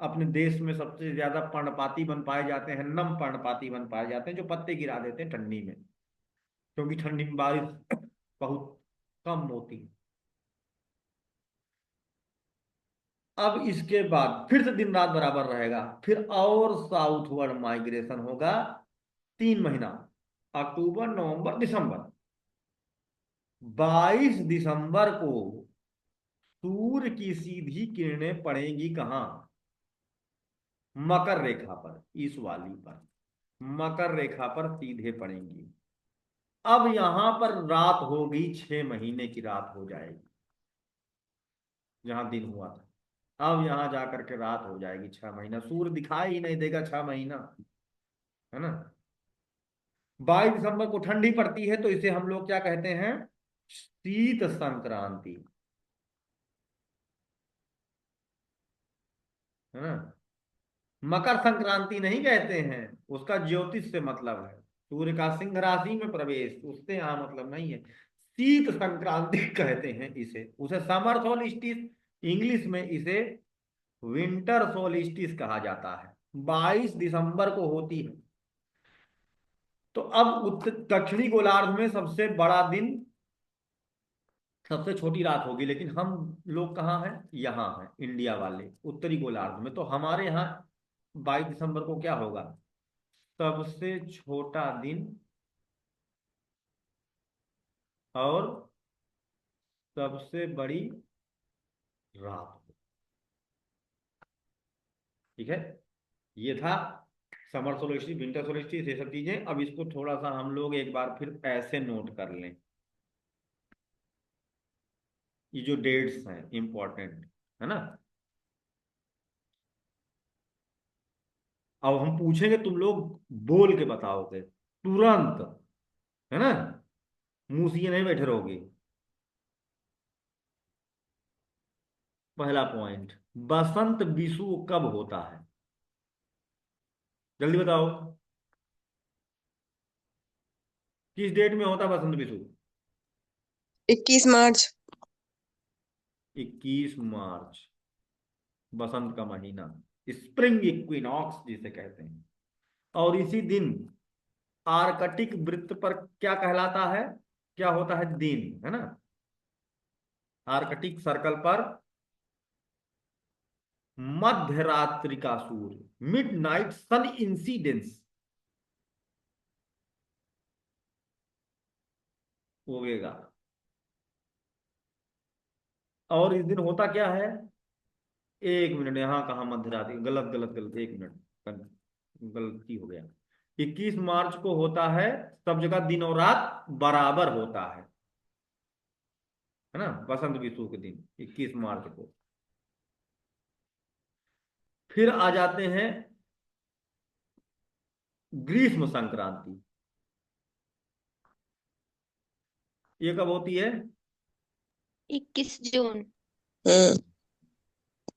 अपने देश में सबसे ज्यादा पर्णपाती बन पाए जाते हैं, नम पर्णपाती बन पाए जाते हैं, जो पत्ते गिरा देते हैं ठंडी में, क्योंकि ठंडी में बारिश बहुत कम होती है। अब इसके बाद फिर से दिन रात बराबर रहेगा, फिर और साउथवर्ड माइग्रेशन होगा 3 महीना, अक्टूबर, नवंबर, दिसंबर। 22 दिसंबर को सूर्य की सीधी किरणें पड़ेंगी कहां? मकर रेखा पर, इस वाली पर, मकर रेखा पर सीधे पड़ेंगी। अब यहां पर रात होगी, 6 महीने की रात हो जाएगी, जहां दिन हुआ था अब यहां जाकर के रात हो जाएगी। 6 महीना सूर्य दिखाई ही नहीं देगा, 6 महीना, है ना। 22 दिसंबर को ठंडी पड़ती है, तो इसे हम लोग क्या कहते हैं? शीत संक्रांति, है ना। मकर संक्रांति नहीं कहते हैं, उसका ज्योतिष से मतलब है, सूर्य का सिंह राशि में प्रवेश, उससे यहां मतलब नहीं है। शीत संक्रांति कहते हैं इसे, उसे समर सोलिस्टिस, इंग्लिश में इसे विंटर सोलिस्टिस कहा जाता है। 22 दिसंबर को होती है। तो अब दक्षिणी गोलार्ध में सबसे बड़ा दिन, सबसे छोटी रात होगी, लेकिन हम लोग कहाँ हैं? यहाँ हैं, इंडिया वाले उत्तरी गोलार्ध में। तो हमारे यहाँ 22 दिसंबर को क्या होगा? सबसे छोटा दिन और सबसे बड़ी रात। ठीक है, ये था समर सोलिस्टिस, विंटर सोलिस्टिस, ये सब चीजें। अब इसको थोड़ा सा हम लोग एक बार फिर ऐसे नोट कर लें, ये जो डेट्स हैं इंपॉर्टेंट है ना। अब हम पूछेंगे, तुम लोग बोल के बताओगे तुरंत, है ना, मुंह से ये नहीं बैठे रहोगे। पहला पॉइंट, बसंत विषु कब होता है? जल्दी बताओ, किस डेट में होता है बसंत विषु? 21 मार्च। 21 मार्च, बसंत का महीना, स्प्रिंग इक्विनॉक्स जिसे कहते हैं। और इसी दिन आर्कटिक वृत्त पर क्या कहलाता है, क्या होता है दिन, है ना, आर्कटिक सर्कल पर मध्य रात्रि का सूर्य, मिड नाइट सन इंसिडेंस होगा। और इस दिन होता क्या है, एक मिनट, यहां कहा मध्य रात्रि, गलत गलत गलत, एक मिनट, गलती हो गया। 21 मार्च को होता है, सब जगह दिन और रात बराबर होता है ना, बसंत विषु के दिन 21 मार्च को। फिर आ जाते हैं ग्रीष्म संक्रांति, ये कब होती है? 21 जून।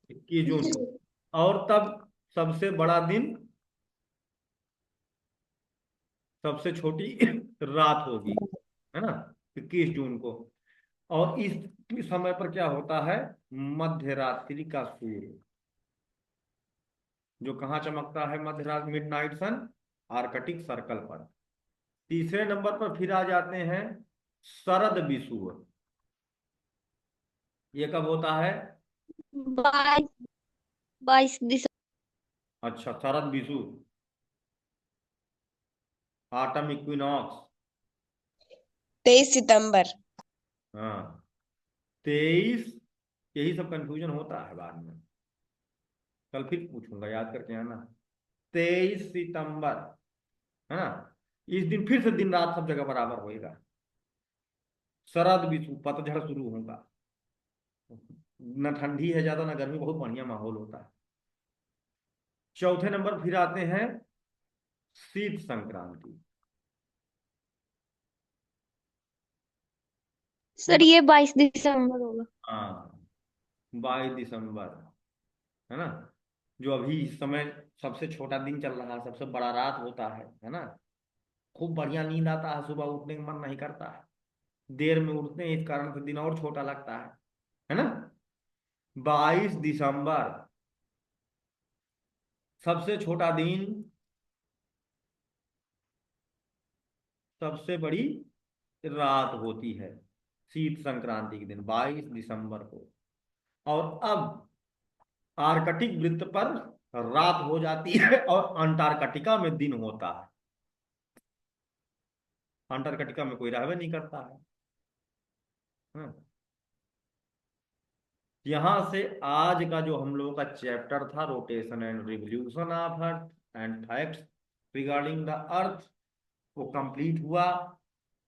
21 जून को। और तब सबसे बड़ा दिन, सबसे छोटी रात होगी, है ना, 21 जून को। और इस समय पर क्या होता है, मध्य रात्रि का सूर्य, जो कहाँ चमकता है, मध्य रात, मिड नाइट सन, आर्कटिक सर्कल पर। तीसरे नंबर पर फिर आ जाते हैं शरद विषुव, ये कब होता है? 22 दिसंबर। अच्छा, शरद विषुव, ऑटम इक्विनॉक्स। 23 सितंबर। हाँ, 23, यही सब कंफ्यूजन होता है बाद में, कल फिर पूछूंगा, याद करके आना। 23 सितंबर, है ना, इस दिन फिर से दिन रात सब जगह बराबर होएगा। शरद विषु, पतझड़ शुरू होगा, न ठंडी है ज्यादा, न गर्मी, बहुत बढ़िया माहौल होता है। चौथे नंबर फिर आते हैं शीत संक्रांति, ये सर ये 22 दिसंबर होगा। हाँ, 22 दिसंबर, है ना, जो अभी इस समय सबसे छोटा दिन चल रहा है, सबसे बड़ा रात होता है ना। खूब बढ़िया नींद आता है, सुबह उठने का मन नहीं करता है, देर में उठते हैं, इस कारण से दिन और छोटा लगता है ना। 22 दिसंबर, सबसे छोटा दिन, सबसे बड़ी रात होती है शीत संक्रांति के दिन, 22 दिसंबर को। और अब आर्कटिक वृत्त पर रात हो जाती है और अंटार्कटिका में दिन होता है। अंटार्कटिका में कोई रहवे नहीं करता है। हम्म। यहां से आज का जो हम लोगों का चैप्टर था, rotation and revolution of earth and facts regarding the earth, वो कंप्लीट हुआ।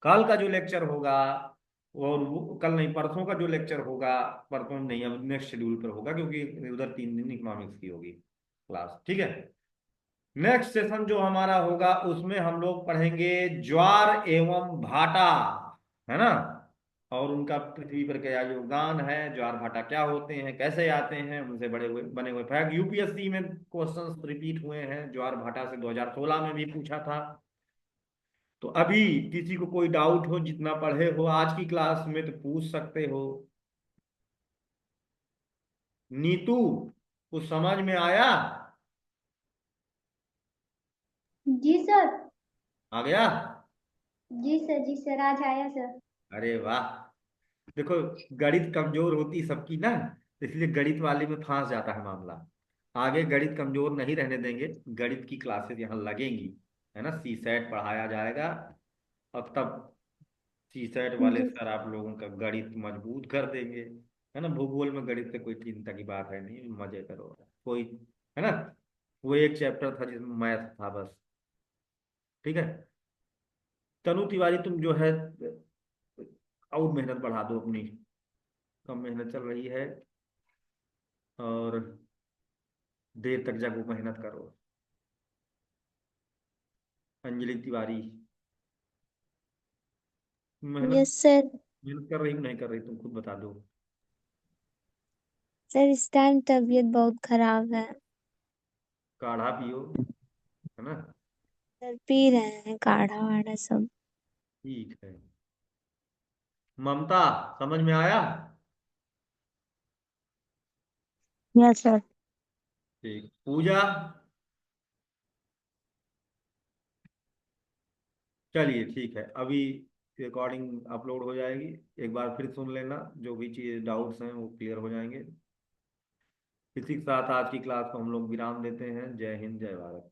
कल का जो लेक्चर होगा, और वो कल नहीं, परसों का जो लेक्चर होगा, परसों नहीं, अब नेक्स्ट शेड्यूल पर होगा, क्योंकि उधर 3 दिन इकोनॉमिक्स की होगी क्लास। ठीक है, नेक्स्ट सेशन जो हमारा होगा उसमें हम लोग पढ़ेंगे ज्वार एवं भाटा, है ना, और उनका पृथ्वी पर क्या योगदान है, ज्वार भाटा क्या होते हैं, कैसे आते हैं, उनसे बड़े हुए बने हुए फैक्ट। यूपीएससी में क्वेश्चंस रिपीट हुए हैं, ज्वार भाटा से 2016 में भी पूछा था। तो अभी किसी को कोई डाउट हो, जितना पढ़े हो आज की क्लास में, तो पूछ सकते हो। नीतू, कुछ समझ में आया? जी सर। आ गया? जी सर, जी सर, आज आया सर। अरे वाह, देखो, गणित कमजोर होती सबकी ना, इसलिए गणित वाले में फंस जाता है मामला। आगे गणित कमजोर नहीं रहने देंगे, गणित की क्लासेस यहाँ लगेंगी, है ना, सी सेट पढ़ाया जाएगा। अब तब सीसैट वाले जी सर आप लोगों का गणित मजबूत कर देंगे, है ना। भूगोल में गणित से कोई चिंता की बात है नहीं, मजे करो कोई, है ना। वो एक चैप्टर था जिसमें मैथ था बस। ठीक है। तनु तिवारी तुम जो है और मेहनत बढ़ा दो अपनी, कम मेहनत चल रही है, और देर तक जागो, मेहनत करो। अंजलि तिवारी मेहनत यस सर। मेहनत कर रही कि नहीं कर रही, तुम खुद बता दो। सर इस टाइम तबीयत बहुत खराब है। काढ़ा पियो, है ना। सर पी रहे हैं काढ़ा वाढ़ा सब। ठीक है। ममता, समझ में आया? Yes sir. ठीक। पूजा, चलिए ठीक है, अभी रिकॉर्डिंग अपलोड हो जाएगी, एक बार फिर सुन लेना, जो भी चीज़ डाउट्स हैं वो क्लियर हो जाएंगे। इसी के साथ आज की क्लास को हम लोग विराम देते हैं। जय हिंद, जय भारत।